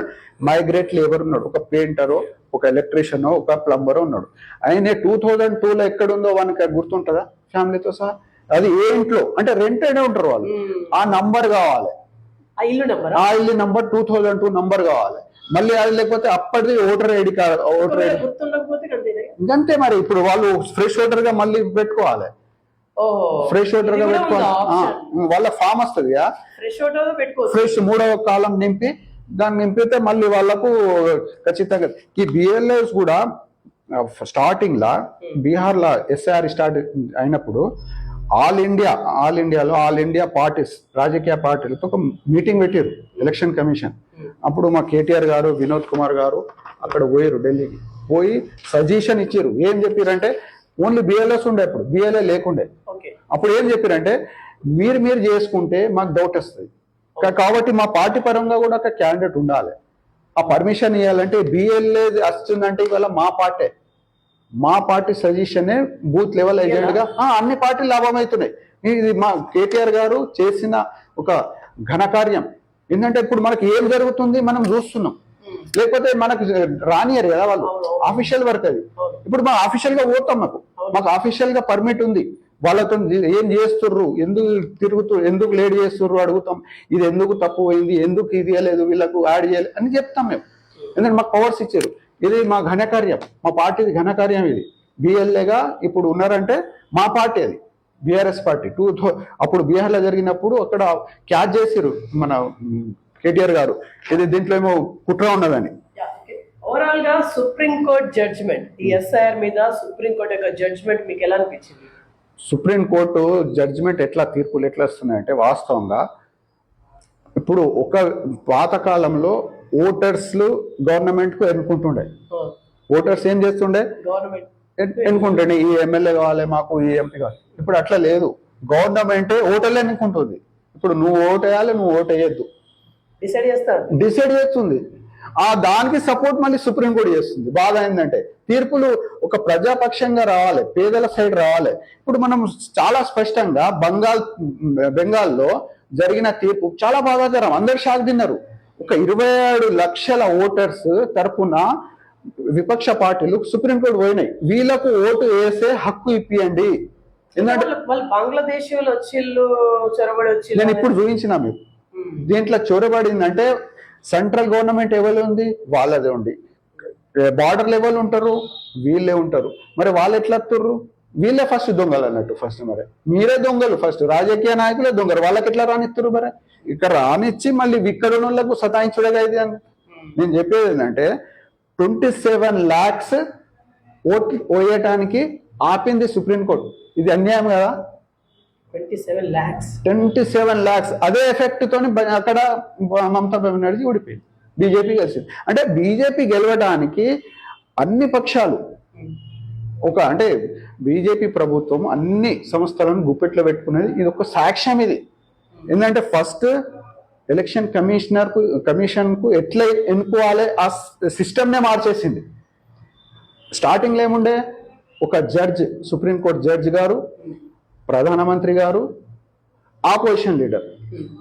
మైగ్రేట్ లేబర్ ఉన్నాడు, ఒక పెయింటరో, ఒక ఎలక్ట్రీషియన్, ఒక ప్లంబర్ ఉన్నాడు. ఆయన 2002లో ఎక్కడుందో వానికి గుర్తుంటుందా ఫ్యామిలీతో సహా? అది ఏ ఇంట్లో అంటే రెంట్ అయినా ఉంటారు వాళ్ళు. ఆ నంబర్ కావాలి, ఆ ఇల్లు నంబర్ 2002 నంబర్ కావాలి. మళ్ళీ అది లేకపోతే అప్పటిది voter ID card, voter ID ఇంకంతే. మరి ఇప్పుడు వాళ్ళు ఫ్రెష్ ఓటర్ గా మళ్ళీ పెట్టుకోవాలి. ఫ్రెష్ ఓటర్ గా పెట్టుకోవాలి. వాళ్ళ ఫామ్ వస్తుంది, ఫ్రెష్ 3వ కాలం నింపి దాన్ని నింపితే మళ్ళీ వాళ్ళకు ఖచ్చితంగా. ఈ బిఎల్ఎస్ కూడా స్టార్టింగ్ లా బీహార్ లా ఎస్ఆర్ స్టార్ట్ అయినప్పుడు ఆల్ ఇండియా పార్టీస్, రాజకీయ పార్టీలతో ఒక మీటింగ్ పెట్టారు ఎలక్షన్ కమిషన్. అప్పుడు మా కేటీఆర్ గారు, వినోద్ కుమార్ గారు అక్కడ పోయారు, ఢిల్లీకి పోయి సజెషన్ ఇచ్చారు. ఏం చెప్పారంటే ఓన్లీ బిఎల్ఎస్ ఉండే, అప్పుడు బిఎల్ఏ లేకుండే. అప్పుడు ఏం చెప్పారంటే మీరు చేసుకుంటే మాకు డౌట్ వస్తుంది, కాబట్టి మా పార్టీ పరంగా కూడా ఒక క్యాండిడేట్ ఉండాలి. ఆ పర్మిషన్ ఇవ్వాలంటే బిఎల్ఏ వస్తుందంటే ఇవాళ మా పార్టీ సజెషనే బూత్ లెవెల్ ఏజెంట్ గా అన్ని పార్టీలు లాభమవుతున్నాయి. ఇది మా కేటీఆర్ గారు చేసిన ఒక ఘనకార్యం. ఏంటంటే ఇప్పుడు మనకి ఏం జరుగుతుంది మనం చూస్తున్నాం, లేకపోతే మనకు రానియరు కదా వాళ్ళు. ఆఫీషియల్ వర్క్ అది. ఇప్పుడు మా ఆఫీషియల్ గా పోతాం, మాకు ఆఫీషియల్ గా పర్మిట్ ఉంది. వాళ్ళతో ఏం చేస్తుర్రు, ఎందుకు లేట్ చేస్తుర్రు అడుగుతాం. ఇది ఎందుకు తప్పు అయింది, ఎందుకు ఇది ఇవ్వలేదు, వీళ్ళకు యాడ్ చేయాలి అని చెప్తాం మేము. ఎందుకంటే మాకు పవర్స్ ఇచ్చారు. ఇది మా ఘనకార్యం, మా పార్టీది ఘనకార్యం. ఇది బిఎల్ఏగా ఇప్పుడు ఉన్నారంటే మా పార్టీ అది. బీఆర్ఎస్ పార్టీ అప్పుడు బీహార్లో జరిగినప్పుడు అక్కడ క్యాచ్ చేసిరు మన కేటీఆర్ గారు, ఇది దీంట్లో ఏమో కుట్ర ఉన్నదని. ఓవరాల్ గా సుప్రీం కోర్ట్ జడ్జిమెంట్ ఈ ఎస్ఐఆర్ మీద సుప్రీం కోర్ట్ యొక్క జడ్జిమెంట్ మీకు ఎలా అనిపించింది? సుప్రీం కోర్టు జడ్జిమెంట్ తీర్పులు ఎట్లా వస్తున్నాయంటే, వాస్తవంగా ఇప్పుడు ఒక పాతకాలంలో ఓటర్స్లు గవర్నమెంట్కు ఎన్నుకుంటుండే. ఓటర్స్ ఏం చేస్తుండే? గవర్నమెంట్ ఎన్నుకుంటుండే ఈ ఎమ్మెల్యే కావాలి మాకు, ఈ ఎంపీ కావాలి. ఇప్పుడు అట్లా లేదు, గవర్నమెంటే ఓటర్లు ఎన్నుకుంటుంది. ఇప్పుడు నువ్వు ఓటు వేయాలి, నువ్వు ఓటు వేయద్దు డిసైడ్ చేస్తుంది. దానికి సపోర్ట్ మళ్ళీ సుప్రీం కోర్టు చేస్తుంది. బాధ ఏంటంటే తీర్పులు ఒక ప్రజాపక్షంగా రావాలి, పేదల సైడ్ రావాలి. ఇప్పుడు మనం చాలా స్పష్టంగా బెంగాల్లో జరిగిన తీర్పు చాలా బాధాకరం, అందరు షాక్ తిన్నారు. ఒక 27 లక్షల ఓటర్స్ తరపున విపక్ష పార్టీలు సుప్రీంకోర్టు పోయినాయి, వీళ్ళకు ఓటు వేసే హక్కు ఇప్పియండి. ఎందుకంటే వాళ్ళు బంగ్లాదేశ్ చొరబడి నేను ఇప్పుడు చూపించిన మీకు. దీంట్లో చొరబడిందంటే సెంట్రల్ గవర్నమెంట్ ఎవరు ఉంది, వాళ్ళదే ఉంది. బార్డర్ లెవెల్ ఉంటారు, వీళ్ళే ఉంటారు. మరి వాళ్ళు ఎట్లా వస్తుర్రు? వీళ్ళే ఫస్ట్ దొంగలు అన్నట్టు. ఫస్ట్ మరి మీరే దొంగలు, ఫస్ట్ రాజకీయ నాయకులే దొంగలు. వాళ్ళకి ఎట్లా రానిస్తారు? మరి ఇక్కడ రానిచ్చి మళ్ళీ ఇక్కడ వాళ్ళకు సతాయించుడే ఇది అని నేను చెప్పేది ఏంటంటే, 27 lakhs ఓట్లు వేయటానికి ఆపింది సుప్రీంకోర్టు. ఇది అన్యాయం కదా? 27 lakhs అదే ఎఫెక్ట్ తోని అక్కడ మమతా బెనర్జీ ఓడిపోయింది, బీజేపీ గెలిచింది. అంటే బీజేపీ గెలవడానికి అన్ని పక్షాలు అంటే బీజేపీ ప్రభుత్వం అన్ని సంస్థలను గుప్పెట్లో పెట్టుకునేది. ఇది ఒక సాక్ష్యం. ఇది ఏంటంటే ఫస్ట్ ఎలక్షన్ కమిషన్కు ఎట్లా ఎన్నుకోవాలి ఆ సిస్టమ్నే మార్చేసింది. స్టార్టింగ్లో ఏముండే, ఒక జడ్జ్, సుప్రీంకోర్టు జడ్జ్ గారు, ప్రధానమంత్రి గారు, ఆపోజిషన్ లీడర్,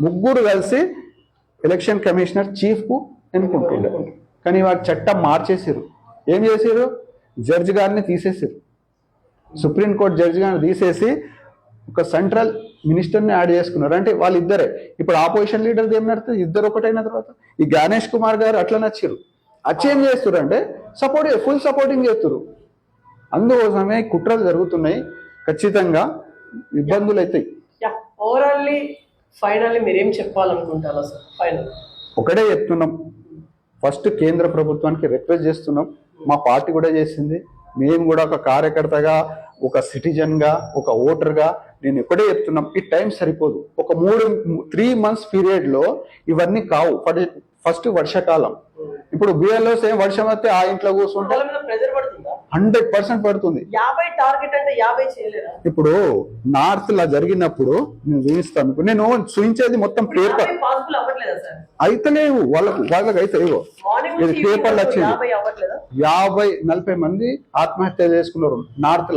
ముగ్గురు కలిసి ఎలక్షన్ కమిషనర్ చీఫ్కు ఎన్నుకుంటుండే. కానీ వారి చట్టం మార్చేసారు. ఏం చేసారు? జడ్జ్ గారిని తీసేసారు. సుప్రీంకోర్టు జడ్జ్ గారిని తీసేసి ఒక సెంట్రల్ మినిస్టర్ని యాడ్ చేసుకున్నారు. అంటే వాళ్ళిద్దరే. ఇప్పుడు ఆపోజిషన్ లీడర్ది ఏం నడుతుంది? ఇద్దరు ఒకటైన తర్వాత ఈ గణేష్ కుమార్ గారు అట్లా నచ్చారు. ఏం చేస్తారు అంటే ఫుల్ సపోర్టింగ్ చేస్తారు. అందుకోసమే కుట్రలు జరుగుతున్నాయి. ఖచ్చితంగా ఇబ్బందులు అవుతాయి. ఓవరాల్లీ ఫైనల్లీ మీరేం చెప్పాలనుకుంటారా సార్? ఫైనల్ ఒకటే చెప్తున్నాం, ఫస్ట్ కేంద్ర ప్రభుత్వానికి రిక్వెస్ట్ చేస్తున్నాం. మా పార్టీ కూడా చేసింది. మేము కూడా ఒక కార్యకర్తగా, ఒక సిటిజన్గా, ఒక ఓటర్గా నేను ఒకటే చెప్తున్నాం, ఈ టైం సరిపోదు. ఒక 3 months పీరియడ్లో ఇవన్నీ కావు. ఫస్ట్ వర్షాకాలం. ఇప్పుడు బిఎల్లో సేమ్ వర్షం వస్తే ఆ ఇంట్లో కూర్చుంటే 100% పడుతుంది. 50 టార్గెట్ అంటే 50 చేయలేరా? ఇప్పుడు నార్త్ లా జరిగినప్పుడు నేను చూపిస్తాను. నేను చూపించేది మొత్తం పేపర్ అయితలేవు, వాళ్ళకి అయితే ఇది పేపర్లు వచ్చింది. 50-40 మంది ఆత్మహత్య చేసుకున్నారు నార్త్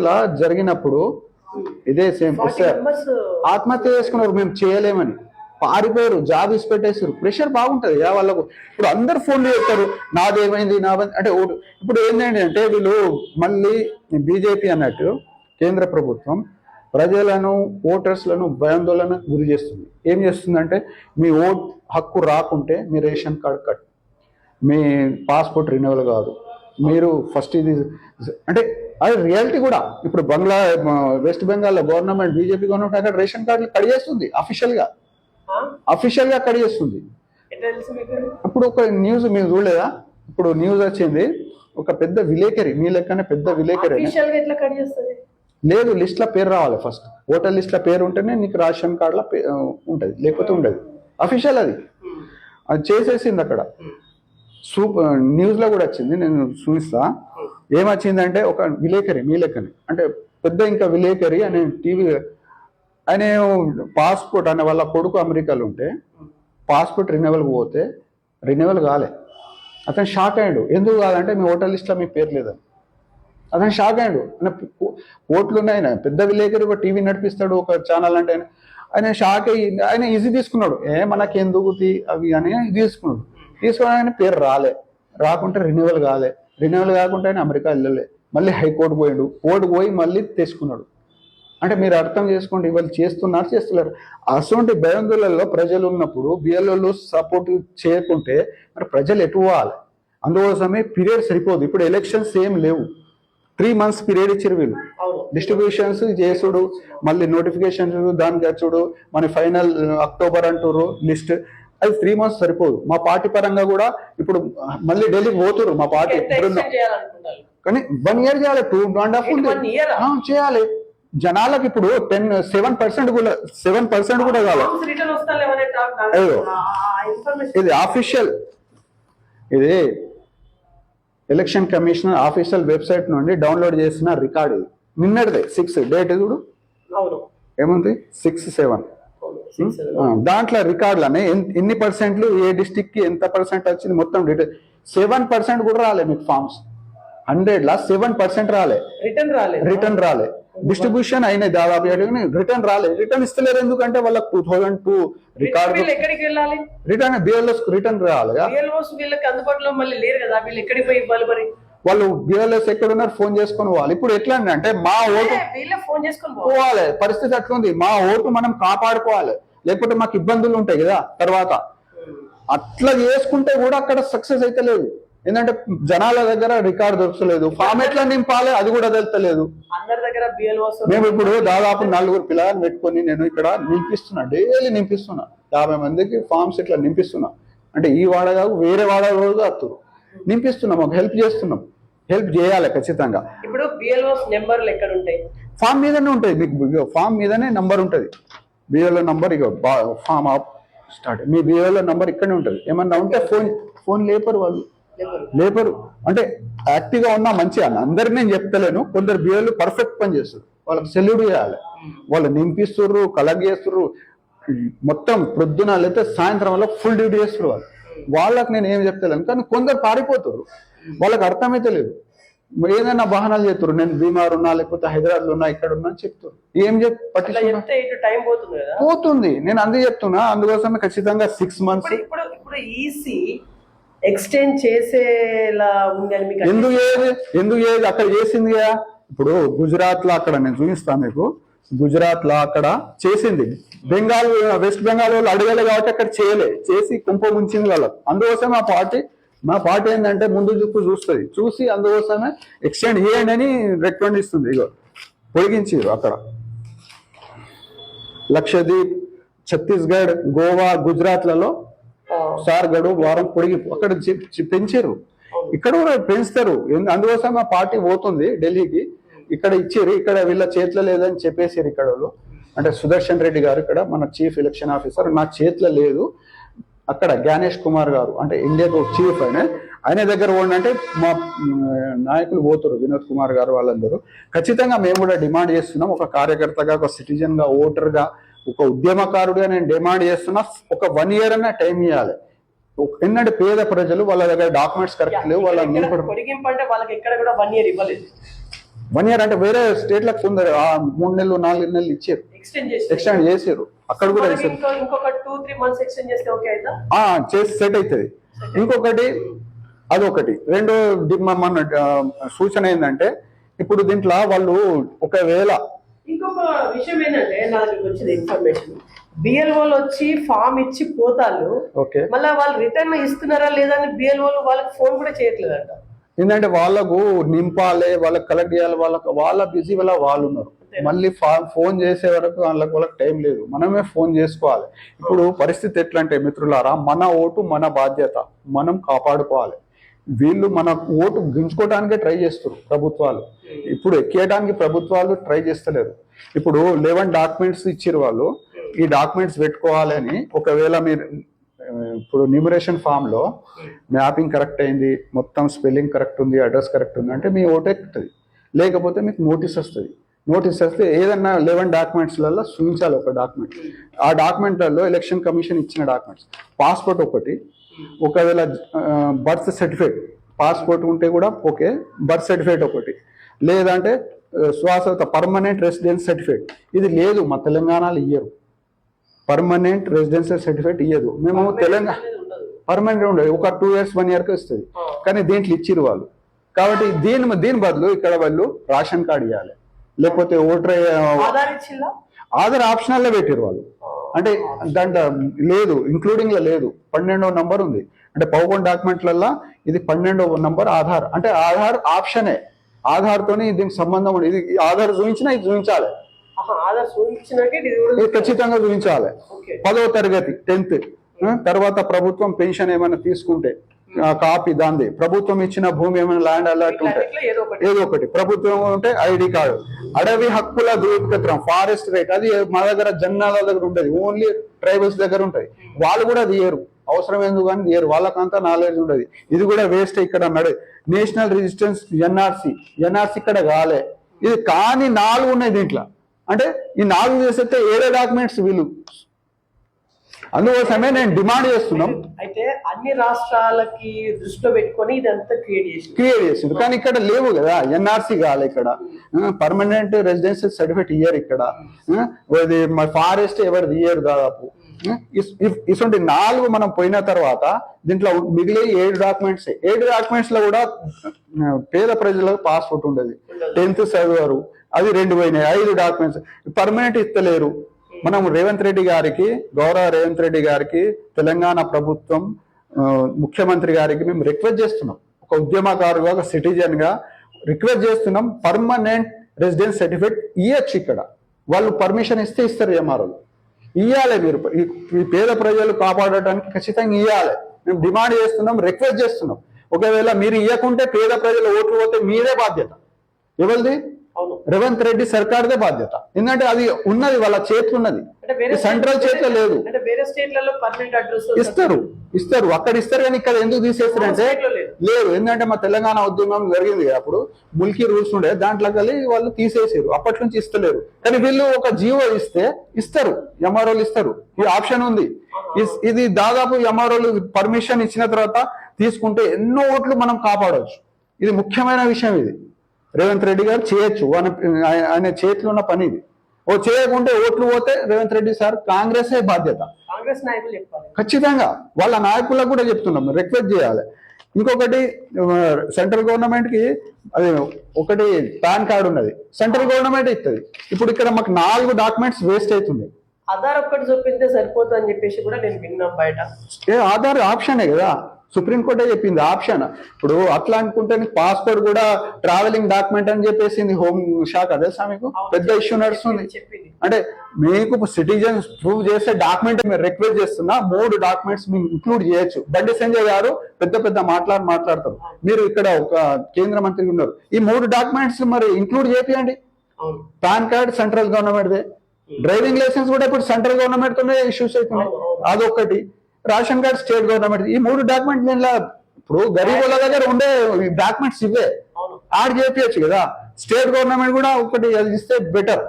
లా జరిగినప్పుడు. ఇదే సేమ్ ఆత్మహత్య చేసుకున్నారు. మేము చేయలేమని పారిపోయారు, జాబ్ ఇసి పెట్టేసారు. ప్రెషర్ బాగుంటది వాళ్ళకు. ఇప్పుడు అందరు ఫోన్లు చేస్తారు, నాదేమైంది అంటే. ఇప్పుడు ఏంటంటే వీళ్ళు మళ్ళీ బీజేపీ అన్నట్టు కేంద్ర ప్రభుత్వం ప్రజలను, ఓటర్స్లను భయాందోళన గురి చేస్తుంది. ఏం చేస్తుందంటే, మీ ఓట్ హక్కు రాకుంటే మీ రేషన్ కార్డు కట్, మీ పాస్పోర్ట్ రెన్యువల్ కాదు, మీరు ఫస్ట్ ఇది అంటే అది రియాలిటీ కూడా. ఇప్పుడు వెస్ట్ బెంగాల్లో గవర్నమెంట్, బీజేపీ గవర్నమెంట్ అక్కడ రేషన్ కార్డులు కడిగేస్తుంది అఫీషియల్ గా కడిగేస్తుంది. ఇప్పుడు ఒక న్యూస్ మీరు చూడలేదా? ఇప్పుడు న్యూస్ వచ్చింది, ఒక పెద్ద విలేకరి, మీ లెక్కనే పెద్ద విలేకరి లేదు, లిస్ట్ లో పేరు రావాలి. ఫస్ట్ ఓటర్ లిస్ట్ లో పేరు ఉంటేనే నీకు రేషన్ కార్డు లో ఉంటది, లేకపోతే ఉండదు. అఫీషియల్ అది చేసేసింది అక్కడ. న్యూస్ లో కూడా వచ్చింది, నేను చూపిస్తా. ఏమొచ్చిందంటే, ఒక విలేకరి, మీ లెక్కనే అంటే పెద్ద ఇంకా విలేకరి అనే టీవీ, ఆయన పాస్పోర్ట్ అనే వాళ్ళ కొడుకు అమెరికాలో ఉంటే పాస్పోర్ట్ రెన్యువల్ పోతే రెన్యువల్ కాలే. అతను షాక్ అయ్యాడు. ఎందుకు కాదంటే, మీ ఓటర్ లిస్ట్లో మీ పేరు లేదని. అతను షాక్ అయ్యాడు. కోట్లు ఉన్నాయి. ఆయన పెద్ద విలేకరి, ఒక టీవీ నడిపిస్తాడు, ఒక ఛానల్. అంటే ఆయన షాక్ అయ్యి ఆయన ఈజీ తీసుకున్నాడు. మనకి ఎందుకు అవి అని తీసుకున్నాడు. తీసుకోవడానికి పేరు రాకుంటే రెన్యువల్ కాకుంటే ఆయన అమెరికా వెళ్ళలే. మళ్ళీ హైకోర్టు పోయాడు. కోర్టు పోయి మళ్ళీ తెచ్చుకున్నాడు. అంటే మీరు అర్థం చేసుకోండి, వాళ్ళు చేస్తున్నారు. అటువంటి భయాందోళనలో ప్రజలు ఉన్నప్పుడు బిఎల్ఓలు సపోర్ట్ చేయకుంటే మరి ప్రజలు ఎటు పోవాలి? అందుకోసమే పీరియడ్ సరిపోదు. ఇప్పుడు ఎలక్షన్స్ ఏం లేవు. 3 months పీరియడ్ ఇచ్చారు వీళ్ళు. అవును. డిస్ట్రిబ్యూషన్స్ చేసుడు, మళ్ళీ నోటిఫికేషన్స్ దానికి వచ్చుడు, మన ఫైనల్ అక్టోబర్ అంటారు లిస్ట్. అది 3 months సరిపోదు. మా పార్టీ పరంగా కూడా ఇప్పుడు మళ్ళీ ఢిల్లీకి పోతున్నారు మా పార్టీ. ఎంత extend చేయాలనుకుంటారు? కానీ 1 year చేయాలి, 2.5 ఉంది 1 year చేయాలి. జనాలకు ఇప్పుడు 7% కూడా 7% కూడా కావాలి. రిటర్న్ వస్తాలేమనే టాక్ అయ్యో. ఇన్ఫర్మేషన్ ఇది ఆఫీషియల్, ఇది ఎలక్షన్ కమిషన్ ఆఫీషియల్ వెబ్సైట్ నుండి డౌన్లోడ్ చేసిన రికార్డు. ఇది నిన్నటిదే 6 డేట్ చూడు. అవును. ఏముంది 6/7. దాంట్లో రికార్డులనే ఎన్ని పర్సెంట్లు ఏ డిస్టిక్ కి ఎంత పర్సెంట్ వచ్చింది మొత్తం డీటెయిల్. 7% కూడా రాలే మీకు ఫార్మ్స్. 100 7% రాలే. రిటర్న్ రాలే. డిస్ట్రిబ్యూషన్ అయినాయి దాదాపు, రిటర్న్ రాలే. రిటర్న్ ఇస్తలేరు ఎందుకంటే వాళ్ళకి 2002 రికార్డు ఎక్కడికి వెళ్ళాలి? రిటర్న్ బిఎల్ఎస్ రిటర్న్ రావాలి. వీళ్ళకి అందుబాటులో మళ్ళీ లేరు కదా, వీళ్ళు ఎక్కడికి పోయి ఇవ్వాలి మరి? వాళ్ళు బిఎల్ఎస్ ఎక్కడున్నారు ఫోన్ చేసుకొని పోవాలి. ఇప్పుడు ఎట్లా అంటే మా ఓటు ఫోన్ చేసుకొని పోవాలి. పరిస్థితి అట్లుంది. మా ఓటు మనం కాపాడుకోవాలి, లేకపోతే మాకు ఇబ్బందులు ఉంటాయి కదా తర్వాత. అట్లా చేసుకుంటే కూడా అక్కడ సక్సెస్ అయితే లేదు. ఏంటంటే జనాల దగ్గర రికార్డు దొరకలేదు, ఫామ్ ఎట్లా నింపాలి అది కూడా తెలుస్తలేదు. అందరి దగ్గర మేము ఇప్పుడు దాదాపు 4 పిల్లలను పెట్టుకొని నేను ఇక్కడ నింపిస్తున్నా, డైలీ నింపిస్తున్నా. 50 మందికి ఫామ్స్ ఇట్లా నింపిస్తున్నా. అంటే ఈ వాడ కాదు వేరే వాడ రోజు వస్తున్నారు, నింపిస్తున్నాం, మాకు హెల్ప్ చేస్తున్నాం. హెల్ప్ చేయాలి ఖచ్చితంగా. ఇప్పుడు బిఎల్ఓస్ నెంబర్లు ఎక్కడ ఉంటాయి? ఫామ్ మీదనే ఉంటాయి. మీకు ఫామ్ మీదనే నంబర్ ఉంటుంది. బిఎల్ఓ నంబర్ ఇక ఫామ్ ఆఫ్ స్టార్ట్. మీ బిఎల్ఓ నంబర్ ఇక్కడనే ఉంటుంది. ఏమన్నా ఉంటే ఫోన్ లేపరు వాళ్ళు, లేపరు. అంటే యాక్టివ్గా ఉన్నా మంచిగా. అందరికి నేను చెప్తలేను, కొందరు బిఎల్ఓ పర్ఫెక్ట్ పని చేస్తారు, వాళ్ళకి సెల్యూట్ చేయాలి. వాళ్ళు నింపిస్తుర్రు, కలెక్ట్ చేస్తుర్రు, మొత్తం ప్రొద్దున లేకపోతే సాయంత్రం వల్ల ఫుల్ డ్యూటీ చేస్తారు వాళ్ళకి నేను ఏం చెప్తలేను. కానీ కొందరు పారిపోతారు, వాళ్ళకి అర్థమైతే లేదు. ఏదైనా బహానాలు చేస్తారు, నేను బీమార్ ఉన్నా లేకపోతే హైదరాబాద్ లో ఉన్నా ఇక్కడ ఉన్నా అని చెప్తారు. ఏం పోతుంది. నేను అందుకే చెప్తున్నా, అందుకోసమే ఖచ్చితంగా 6 months. ఇప్పుడు ఈసీ ఎక్స్టెండ్ చేసేలా ఉంది అని మీకు ఎందుకు ఏది అక్కడ చేసింది కదా. ఇప్పుడు గుజరాత్ లో అక్కడ నేను చూపిస్తాను మీకు. గుజరాత్ లో అక్కడ చేసింది, బెంగాల్ వెస్ట్ బెంగాల్ వాళ్ళు అడగలే కాబట్టి అక్కడ చేసి కుంప ముంచింది వాళ్ళకు. అందుకోసం మా పార్టీ ఏంటంటే ముందు చూస్తుంది, చూసి అందుకోసమే ఎక్స్టెండ్ చేయండి అని రికమెండ్ ఇస్తుంది. ఇగో పొడిగించారు అక్కడ లక్షద్వీప్, ఛత్తీస్గఢ్, గోవా, గుజరాత్లలో సార్ గడువు వారం పొడిగి అక్కడ పెంచారు. ఇక్కడ కూడా పెంచుతారు. అందుకోసం మా పార్టీ పోతుంది ఢిల్లీకి. ఇక్కడ ఇచ్చారు, ఇక్కడ వీళ్ళ చేతిలో లేదని చెప్పేసారు ఇక్కడ వాళ్ళు. అంటే సుదర్శన్ రెడ్డి గారు ఇక్కడ మన చీఫ్ ఎలక్షన్ ఆఫీసర్, నా చేతిలో లేదు. అక్కడ జ్ఞానేష్ కుమార్ గారు అంటే ఇండియాకు చీఫ్ ఆయన దగ్గర అంటే మా నాయకులు పోతారు, వినోద్ కుమార్ గారు వాళ్ళందరూ. ఖచ్చితంగా మేము కూడా డిమాండ్ చేస్తున్నాం, ఒక కార్యకర్తగా, ఒక సిటిజన్ గా, ఓటర్ గా, ఒక ఉద్యమకారుడిగా నేను డిమాండ్ చేస్తున్నా. ఒక 1 year అన్న టైం ఇవ్వాలి. ఏంటంటే పేద ప్రజలు వాళ్ళ దగ్గర డాక్యుమెంట్స్ కరెక్ట్ లేవు. వాళ్ళ 1 year అంటే వేరే స్టేట్లకు కొందరు 3 నెలలు 4 నెలలు ఇచ్చారు, ఎక్స్టెండ్ చేసారు. అక్కడ కూడా చేసి సెట్ అవుతుంది. ఇంకొకటి అదొకటి. రెండో మన సూచన ఏంటంటే ఇప్పుడు దీంట్లో వాళ్ళు ఒకవేళ ఇంకొక విషయం ఏంటంటే నాకు వచ్చిన ఇన్ఫర్మేషన్, బిఎల్ఓలు వచ్చి ఫామ్ ఇచ్చి పోతారు, మళ్ళీ వాళ్ళు రిటర్న్ ఇస్తున్నారా లేదా అని బిఎల్ఓలు వాళ్ళకి ఫోన్ కూడా చేయట్లేదంట. ఏంటంటే వాళ్ళకు నింపాలి, వాళ్ళకి కలెక్ట్ చేయాలి, వాళ్ళ బిజీ వల్ల వాళ్ళు ఉన్నారు. మళ్ళీ ఫోన్ చేసే వరకు వాళ్ళకి టైం లేదు. మనమే ఫోన్ చేసుకోవాలి. ఇప్పుడు పరిస్థితి ఎట్లా అంటే మిత్రులారా, మన ఓటు మన బాధ్యత, మనం కాపాడుకోవాలి. వీళ్ళు మన ఓటు గించుకోవడానికే ట్రై చేస్తారు ప్రభుత్వాలు. ఇప్పుడు ఎక్కేయడానికి ప్రభుత్వాలు ట్రై చేస్తలేరు. ఇప్పుడు 11 డాక్యుమెంట్స్ ఇచ్చారు వాళ్ళు, ఈ డాక్యుమెంట్స్ పెట్టుకోవాలని. ఒకవేళ మీరు ఇప్పుడు న్యూమరేషన్ ఫామ్ లో మ్యాపింగ్ కరెక్ట్ అయింది, మొత్తం స్పెల్లింగ్ కరెక్ట్ ఉంది, అడ్రస్ కరెక్ట్ ఉంది అంటే మీ ఓటు ఎక్కుతుంది. లేకపోతే మీకు నోటీస్ వస్తుంది. నోటీస్ వస్తే ఏదన్నా 11 డాక్యుమెంట్స్లలో చూపించాలి ఒక డాక్యుమెంట్. ఆ డాక్యుమెంట్లలో ఎలక్షన్ కమిషన్ ఇచ్చిన డాక్యుమెంట్స్, పాస్పోర్ట్ ఒకటి, ఒకవేళ బర్త్ సర్టిఫికేట్, పాస్పోర్ట్ ఉంటే కూడా ఓకే, బర్త్ సర్టిఫికేట్ ఒకటి, లేదంటే శాశ్వత పర్మనెంట్ రెసిడెన్స్ సర్టిఫికేట్. ఇది లేదు మా తెలంగాణలో ఇయ్యరు, పర్మనెంట్ రెసిడెన్షియల్ సర్టిఫికేట్ ఇయ్యదు. మేము తెలంగాణ పర్మనెంట్ ఉండదు, ఒక 2 years 1 yearకి వస్తుంది. కానీ దీంట్లో ఇచ్చిరు వాళ్ళు. కాబట్టి దీని బదులు ఇక్కడ వాళ్ళు రేషన్ కార్డు ఇవ్వాలి, లేకపోతే ఓటర్ ఆధార్ ఆప్షనల్లో పెట్టారు వాళ్ళు. అంటే దాంట్లో లేదు, ఇంక్లూడింగ్ లో లేదు. 12వ నంబర్ ఉంది. అంటే 11 డాక్యుమెంట్లలో ఇది 12వ నంబర్ ఆధార్. అంటే ఆధార్ ఆప్షనే, ఆధార్తోని దీనికి సంబంధం ఉండదు. ఇది ఆధార్ చూపించినా ఇది చూపించాలి, ఆధార్ చూపించినాకే ఇది కూడా ఇది ఖచ్చితంగా చూపించాలి. ఓకే 10వ తరగతి 10th తర్వాత ప్రభుత్వం పెన్షన్ ఏమైనా తీసుకుంటే కాపీ దాంది, ప్రభుత్వం ఇచ్చిన భూమి ఏమైనా ల్యాండ్ అలాట్ ఉంటే ఇట్లా ఏదో ఒకటి, ప్రభుత్వం ఉంటే ఐడి కార్డు, అడవి హక్కుల ధృవీకరణ ఫారెస్ట్ రైట్, అది మా దగ్గర జన్నాల దగ్గర ఉంటుంది, ఓన్లీ ట్రైబల్స్ దగ్గర ఉంటుంది. వాళ్ళు కూడా అది ఇయ్యరు, అవసరం ఎందుకు అని ఇయ్యరు, వాళ్ళకంతా నాలెడ్జ్ ఉండదు. ఇది కూడా వేస్ట్. ఇక్కడ నేషనల్ రిజిస్టెన్స్ ఎన్ఆర్సి ఇక్కడ కాలే. ఇది కానీ 4 ఉన్నాయి దీంట్లో. అంటే ఈ 4 చేసేస్తే 7 డాక్యుమెంట్స్ వీళ్ళు. అందుకోసమే నేను డిమాండ్ చేస్తున్నాం. అయితే అన్ని రాష్ట్రాలకి దృష్టిలో పెట్టుకొని ఇదంతా క్రియేట్ చేసింది కానీ ఇక్కడ లేవు కదా. ఎన్ఆర్సి కాలే, ఇక్కడ పర్మనెంట్ రెసిడెన్షియల్ సర్టిఫికేట్ ఇయ్యరు, ఇక్కడ ఫారెస్ట్ ఎవరిది ఇయ్యరు దాదాపు. ఇటువంటి 4 మనం పోయిన తర్వాత దీంట్లో మిగిలే 7 డాక్యుమెంట్స్. 7 డాక్యుమెంట్స్ లో కూడా పేద ప్రజలకు పాస్పోర్ట్ ఉండదు, 10th చదివారు, అది 2 పోయినాయి. 5 డాక్యుమెంట్స్ పర్మనెంట్ ఇస్తలేరు. మనం రేవంత్ రెడ్డి గారికి, గౌరవ రేవంత్ రెడ్డి గారికి, తెలంగాణ ప్రభుత్వం ముఖ్యమంత్రి గారికి మేము రిక్వెస్ట్ చేస్తున్నాం, ఒక ఉద్యమకారుగా, ఒక సిటిజన్ గా రిక్వెస్ట్ చేస్తున్నాం. పర్మనెంట్ రెసిడెన్స్ సర్టిఫికేట్ ఇవ్వచ్చు. ఇక్కడ వాళ్ళు పర్మిషన్ ఇస్తే ఇస్తారు, ఎంఆర్ఓలు ఇవ్వాలి. మీరు ఈ పేద ప్రజలు కాపాడటానికి ఖచ్చితంగా ఇవ్వాలి. మేము డిమాండ్ చేస్తున్నాం, రిక్వెస్ట్ చేస్తున్నాం. ఒకవేళ మీరు ఇవ్వకుంటే పేద ప్రజల ఓట్లు పోతే మీదే బాధ్యత. ఎవరిది? రేవంత్ రెడ్డి సర్కార్దే బాధ్యత. ఎందుకంటే అది ఉన్నది, వాళ్ళ చేతిలో ఉన్నది, సెంట్రల్ చేతిలో లేదు. ఇస్తారు అక్కడ ఇస్తారు కానీ ఇక్కడ ఎందుకు తీసేస్తారంటే లేదు. ఎందుకంటే మా తెలంగాణ ఉద్యమం జరిగింది అప్పుడు ముల్కీ రూల్స్ ఉండే, దాంట్లో కలిసి వాళ్ళు తీసేసారు. అప్పటి నుంచి ఇస్తలేరు. కానీ వీళ్ళు ఒక జీవో ఇస్తే ఇస్తారు, ఎంఆర్ఓలు ఇస్తారు. ఈ ఆప్షన్ ఉంది. ఇది దాదాపు ఎంఆర్ఓలు పర్మిషన్ ఇచ్చిన తర్వాత తీసుకుంటే ఎన్నో ఓట్లు మనం కాపాడవచ్చు. ఇది ముఖ్యమైన విషయం. ఇది రేవంత్ రెడ్డి గారు చేయొచ్చు, ఆయన చేతిలో ఉన్న పని ఇది. చేయకుంటే ఓట్లు పోతే రేవంత్ రెడ్డి సార్ కాంగ్రెసే బాధ్యత. కాంగ్రెస్ నాయకులు చెప్పాలి ఖచ్చితంగా. వాళ్ళ నాయకులకు కూడా చెప్తున్నాం, రిక్వెస్ట్ చేయాలి. ఇంకొకటి సెంట్రల్ గవర్నమెంట్ కి అది ఒకటి పాన్ కార్డు ఉన్నది, సెంట్రల్ గవర్నమెంట్ ఇస్తుంది. ఇప్పుడు ఇక్కడ మాకు 4 డాక్యుమెంట్స్ వేస్ట్ అవుతుంది. ఆధార్ ఒక్కటి చూపిస్తే సరిపోతుంది అని చెప్పేసి కూడా నేను విన్నాం బయట. ఆధార్ ఆప్షనే కదా, సుప్రీంకోర్టే చెప్పింది ఆప్షన్. ఇప్పుడు అట్లా అనుకుంటే పాస్పోర్ట్ కూడా ట్రావెలింగ్ డాక్యుమెంట్ అని చెప్పేసింది హోమ్ శాఖ. తెలుసా మీకు? పెద్ద ఇష్యూ నడుస్తుంది. అంటే మీకు సిటిజన్స్ ప్రూవ్ చేసే డాక్యుమెంట్ మీరు రిక్వెస్ట్ చేస్తున్నా 3 డాక్యుమెంట్స్ మీరు ఇంక్లూడ్ చేయొచ్చు. బండి సంజయ్ గారు పెద్ద మాట్లాడతారు. మీరు ఇక్కడ ఒక కేంద్ర మంత్రి ఉన్నారు, ఈ 3 డాక్యుమెంట్స్ మరి ఇంక్లూడ్ చేయండి. పాన్ కార్డ్ సెంట్రల్ గవర్నమెంట్దే, డ్రైవింగ్ లైసెన్స్ కూడా ఇప్పుడు సెంట్రల్ గవర్నమెంట్ తోనే ఇష్యూస్ అవుతున్నాయి. అదొకటి, రేషన్ కార్డ్ స్టేట్ గవర్నమెంట్. ఈ 3 డాక్యుమెంట్ నేను ఇప్పుడు గరీబుల దగ్గర ఉండే డాక్యుమెంట్స్ ఇవే యాడ్ చేయించచ్చు కదా. స్టేట్ గవర్నమెంట్ కూడా ఒకటి అది ఇస్తే బెటర్.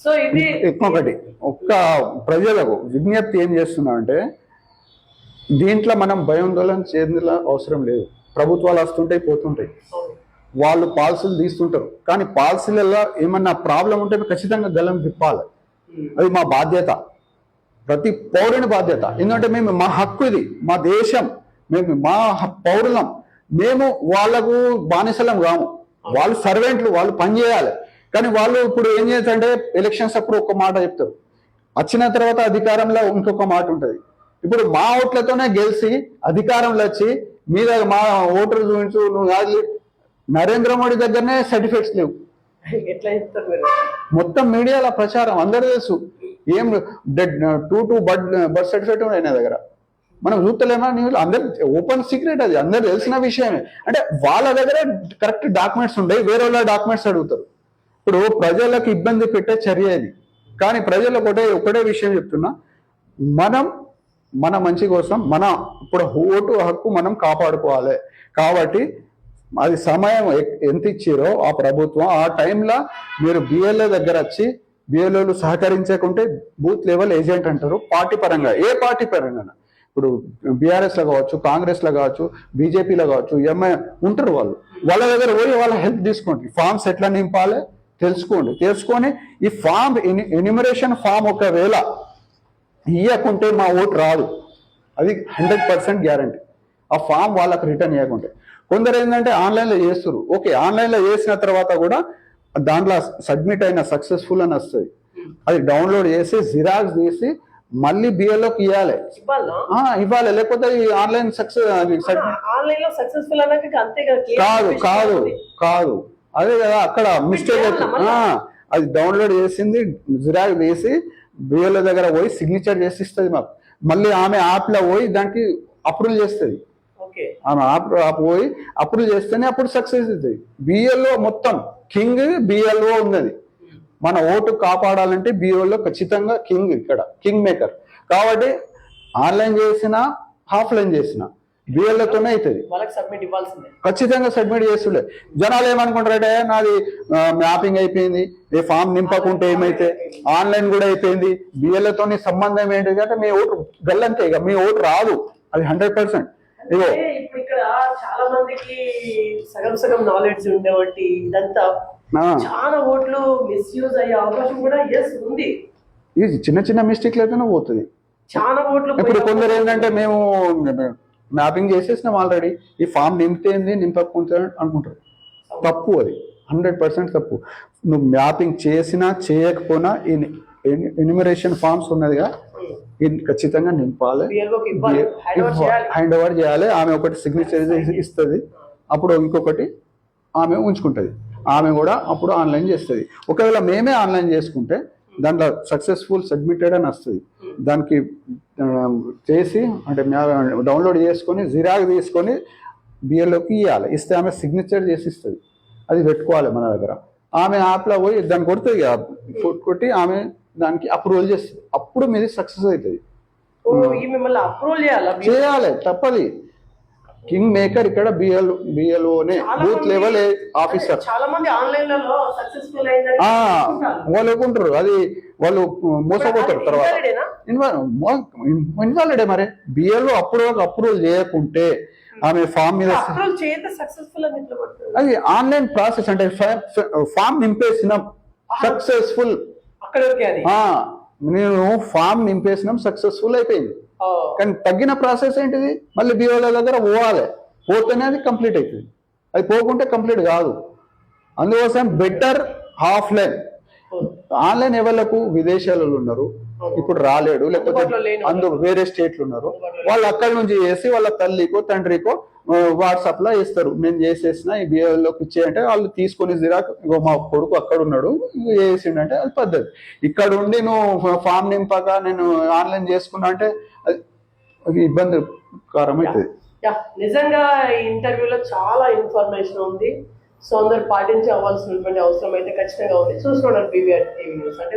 సో ఇది ఇంకొకటి ఒక్క ప్రజలకు విజ్ఞప్తి ఏం చేస్తున్నా అంటే, దీంట్లో మనం భయాందోళన చెందిన అవసరం లేదు. ప్రభుత్వాలు వస్తుంటాయి పోతుంటాయి, వాళ్ళు పాలసీలు తీస్తుంటారు. కానీ పాలసీలలో ఏమన్నా ప్రాబ్లం ఉంటే ఖచ్చితంగా గలం విప్పాలి. అది మా బాధ్యత, ప్రతి పౌరుని బాధ్యత. ఎందుకంటే మేము మా హక్కు, ఇది మా దేశం, మేము మా పౌరులం. మేము వాళ్ళకు బానిసలం కాము, వాళ్ళు సర్వెంట్లు, వాళ్ళు పనిచేయాలి. కానీ వాళ్ళు ఇప్పుడు ఏం చేస్తారంటే ఎలక్షన్స్ అప్పుడు ఒక మాట చెప్తారు, వచ్చిన తర్వాత అధికారంలో ఇంకొక మాట ఉంటుంది. ఇప్పుడు మా ఓట్లతోనే గెలిచి అధికారంలో వచ్చి మీద మా ఓటర్ చూపించు, నువ్వు నరేంద్ర మోడీ దగ్గరనే సర్టిఫికేట్స్ లేవు. ఎట్లా చెప్తారు మీరు? మొత్తం మీడియాలో ప్రచారం, అందరూ తెలుసు. ఏం 2 బర్త్ సర్టిఫికేట్ ఉన్నాయి నా దగ్గర, మనం చూస్తలేమా? న్యూస్ అందరు ఓపెన్ సీక్రెట్, అది అందరు తెలిసిన విషయమే. అంటే వాళ్ళ దగ్గర కరెక్ట్ డాక్యుమెంట్స్ ఉంటాయి, వేరే వాళ్ళ డాక్యుమెంట్స్ అడుగుతారు. ఇప్పుడు ప్రజలకు ఇబ్బంది పెట్టే చర్య ఇది. కానీ ప్రజలకు ఒకటే విషయం చెప్తున్నా, మన మంచి కోసం ఇప్పుడు ఓటు హక్కు మనం కాపాడుకోవాలి. కాబట్టి అది సమయం ఎంత ఇచ్చిరో ఆ ప్రభుత్వం, ఆ టైంలో మీరు బిఎల్ఏ దగ్గర వచ్చి, బిఎల్ఏలు సహకరించకుంటే బూత్ లెవెల్ ఏజెంట్ అంటారు. పార్టీ పరంగా, ఏ పార్టీ పరంగా, ఇప్పుడు బీఆర్ఎస్ లో కావచ్చు, కాంగ్రెస్ లో కావచ్చు, బీజేపీలో కావచ్చు, ఎంఐ ఉంటారు. వాళ్ళ దగ్గర పోయి వాళ్ళ హెల్ప్ తీసుకోండి. ఫామ్స్ ఎట్లా నింపాలి తెలుసుకొని ఈ ఫామ్ ఎన్యూమరేషన్ ఫామ్ ఒకవేళ ఇవ్వకుంటే మా ఓటు రాదు, అది 100% గ్యారంటీ. ఆ ఫామ్ వాళ్ళకి రిటర్న్ ఇవ్వకుంటే. కొందరు ఏంటంటే ఆన్లైన్లో చేస్తారు. ఓకే, ఆన్లైన్లో చేసిన తర్వాత కూడా దాంట్లో సబ్మిట్ అయిన సక్సెస్ఫుల్ అని వస్తుంది. అది డౌన్లోడ్ చేసి జిరాక్స్ తీసి మళ్ళీ బిఎల్ఓకి ఇవ్వాలి. ఇవ్వాలా? ఇవ్వాలి, లేకపోతే ఆన్లైన్ సక్సెస్ ఆన్లైన్ లో సక్సెస్ఫుల్ అన్నాక అంతే కదా, clear కాదు information కాదు ఉంది. కాదు అదే కదా అక్కడ మిస్టేక్ అవుతుంది. అది డౌన్లోడ్ చేసింది జిరాక్స్ తీసి బిఎల్ఓ దగ్గర పోయి సిగ్నేచర్ చేసి ఇస్తుంది మాకు. మళ్ళీ ఆమె యాప్ లో పోయి దానికి అప్రూవల్ చేస్తుంది. ఓకే. ఆమె యాప్ పోయి అప్రూవ్ చేస్తేనే అప్పుడు సక్సెస్ అవుతుంది. బిఎల్ఓ మొత్తం కింగ్ బిఎల్ఓ ఉన్నది. మన ఓటు కాపాడాలంటే బిఎల్ఓ ఖచ్చితంగా కింగ్, ఇక్కడ కింగ్ మేకర్. కాబట్టి ఆన్లైన్ చేసినా ఆఫ్లైన్ చేసినా బిఎల్ఓతోనే అవుతుంది. వాళ్ళకి సబ్మిట్ ఇవ్వాల్సిందే, ఖచ్చితంగా సబ్మిట్ చేస్తుండే. జనాలు ఏమనుకుంటారంటే నాది మ్యాపింగ్ అయిపోయింది, ఈ ఫామ్ నింపకుంటే ఏమైతే ఆన్లైన్ కూడా అయిపోయింది, బిఎల్ఓతో సంబంధం ఏంటి అంటే మీ ఓటు గల్లంతే, ఇక మీ ఓటు రాదు, అది 100%. ఇగో అంటే ఇప్పుడు ఇక్కడ చాలా మందికి సగం నాలెడ్జ్ ఉండేవాటి ఇదంతా చాలా ఓట్లు మిస్యూజ్ అయ్యే అవకాశం కూడా ఉంది. ఇది చిన్న చిన్న మిస్టేక్లు అయితేనే పోతుంది. చాలా ఓట్లు ఇప్పుడు కొందరు ఏంటంటే మేము మ్యాపింగ్ చేసేసినాం ఆల్రెడీ, ఈ ఫామ్ నింపితేంది నింపకుంటే అనుకుంటారు. తప్పు, అది 100% తప్పు. నువ్వు మ్యాపింగ్ చేసినా చేయకపోయినా ఎన్యూమరేషన్ ఫామ్స్ ఉన్నదిగా, ఇది ఖచ్చితంగా నింపాలి, హ్యాండ్ ఓవర్ చేయాలి. ఆమె ఒకటి సిగ్నేచర్ ఇస్తుంది, అప్పుడు ఇంకొకటి ఆమె ఉంచుకుంటుంది. ఆమె కూడా అప్పుడు ఆన్లైన్ చేస్తుంది. ఒకవేళ మేమే ఆన్లైన్ చేసుకుంటే దాంట్లో సక్సెస్ఫుల్ సబ్మిటెడ్ అని వస్తుంది. దానికి చేసి అంటే డౌన్లోడ్ చేసుకొని జిరాక్స్ తీసుకొని బిఎల్ఓకి ఇవ్వాలి. ఇస్తే ఆమె సిగ్నేచర్ చేసి ఇస్తుంది. అది పెట్టుకోవాలి మన దగ్గర. ఆమె యాప్లో పోయి దాన్ని కొడుతుంది, కొట్టి ఆమె దానికి అప్రూవల్ చేస్తుంది. అప్పుడు మీది సక్సెస్ అవుతుంది. మిమ్మల్ని అప్రూవల్ చేయాలి, తప్పది. కింగ్ మేకర్ ఇక్కడ బిఎల్ఓనే, బూత్ లెవెల్ ఆఫీసర్. చాలా మంది ఆన్లైన్ లో సక్సెస్ఫుల్ వాళ్ళు అనుకుంటారు, అది వాళ్ళు మోసపోతారు. తర్వాత ఇన్వాలిడే. మరి బిఎల్ఓ అప్రూవల్ చేయకుంటే ఆమె ఫామ్ మీద అది ఆన్లైన్ ప్రాసెస్ అంటే ఫామ్ నింపేసినాం సక్సెస్ఫుల్, నేను ఫామ్ నింపేసినాం సక్సెస్ఫుల్ అయిపోయింది. కానీ తగ్గిన ప్రాసెస్ ఏంటిది, మళ్ళీ బిఓల దగ్గర పోవాలి, పోతేనే అది కంప్లీట్ అవుతుంది. అది పోకుంటే కంప్లీట్ కాదు. అందుకోసం బెటర్ ఆఫ్లైన్. ఆన్లైన్ ఎవరికి విదేశాలలో ఉన్నారు, ఇప్పుడు రాలేడు, లేకపోతే వేరే స్టేట్లు ఉన్నారు, వాళ్ళు అక్కడి నుంచి చేసి వాళ్ళ తల్లికో తండ్రికో వాట్సాప్ లో ఇస్తారు, నేను చేసేసిన ఈ బిఏలోకి ఇచ్చేయంటే వాళ్ళు తీసుకొని జిరాక్, ఇగో మా కొడుకు అక్కడ ఉన్నాడు చేసిండంటే అది పద్ధతి. ఇక్కడ ఉండి నువ్వు ఫామ్ నింపక నేను ఆన్లైన్ చేసుకున్నా అంటే అది ఇబ్బందికరం అవుతుంది. నిజంగా ఈ ఇంటర్వ్యూలో చాలా ఇన్ఫర్మేషన్ ఉంది. సో అందరు పాటించవలసినటువంటి అవసరం అయితే ఖచ్చితంగా ఉంది. చూసుకోండి BVR TV న్యూస్. అంటే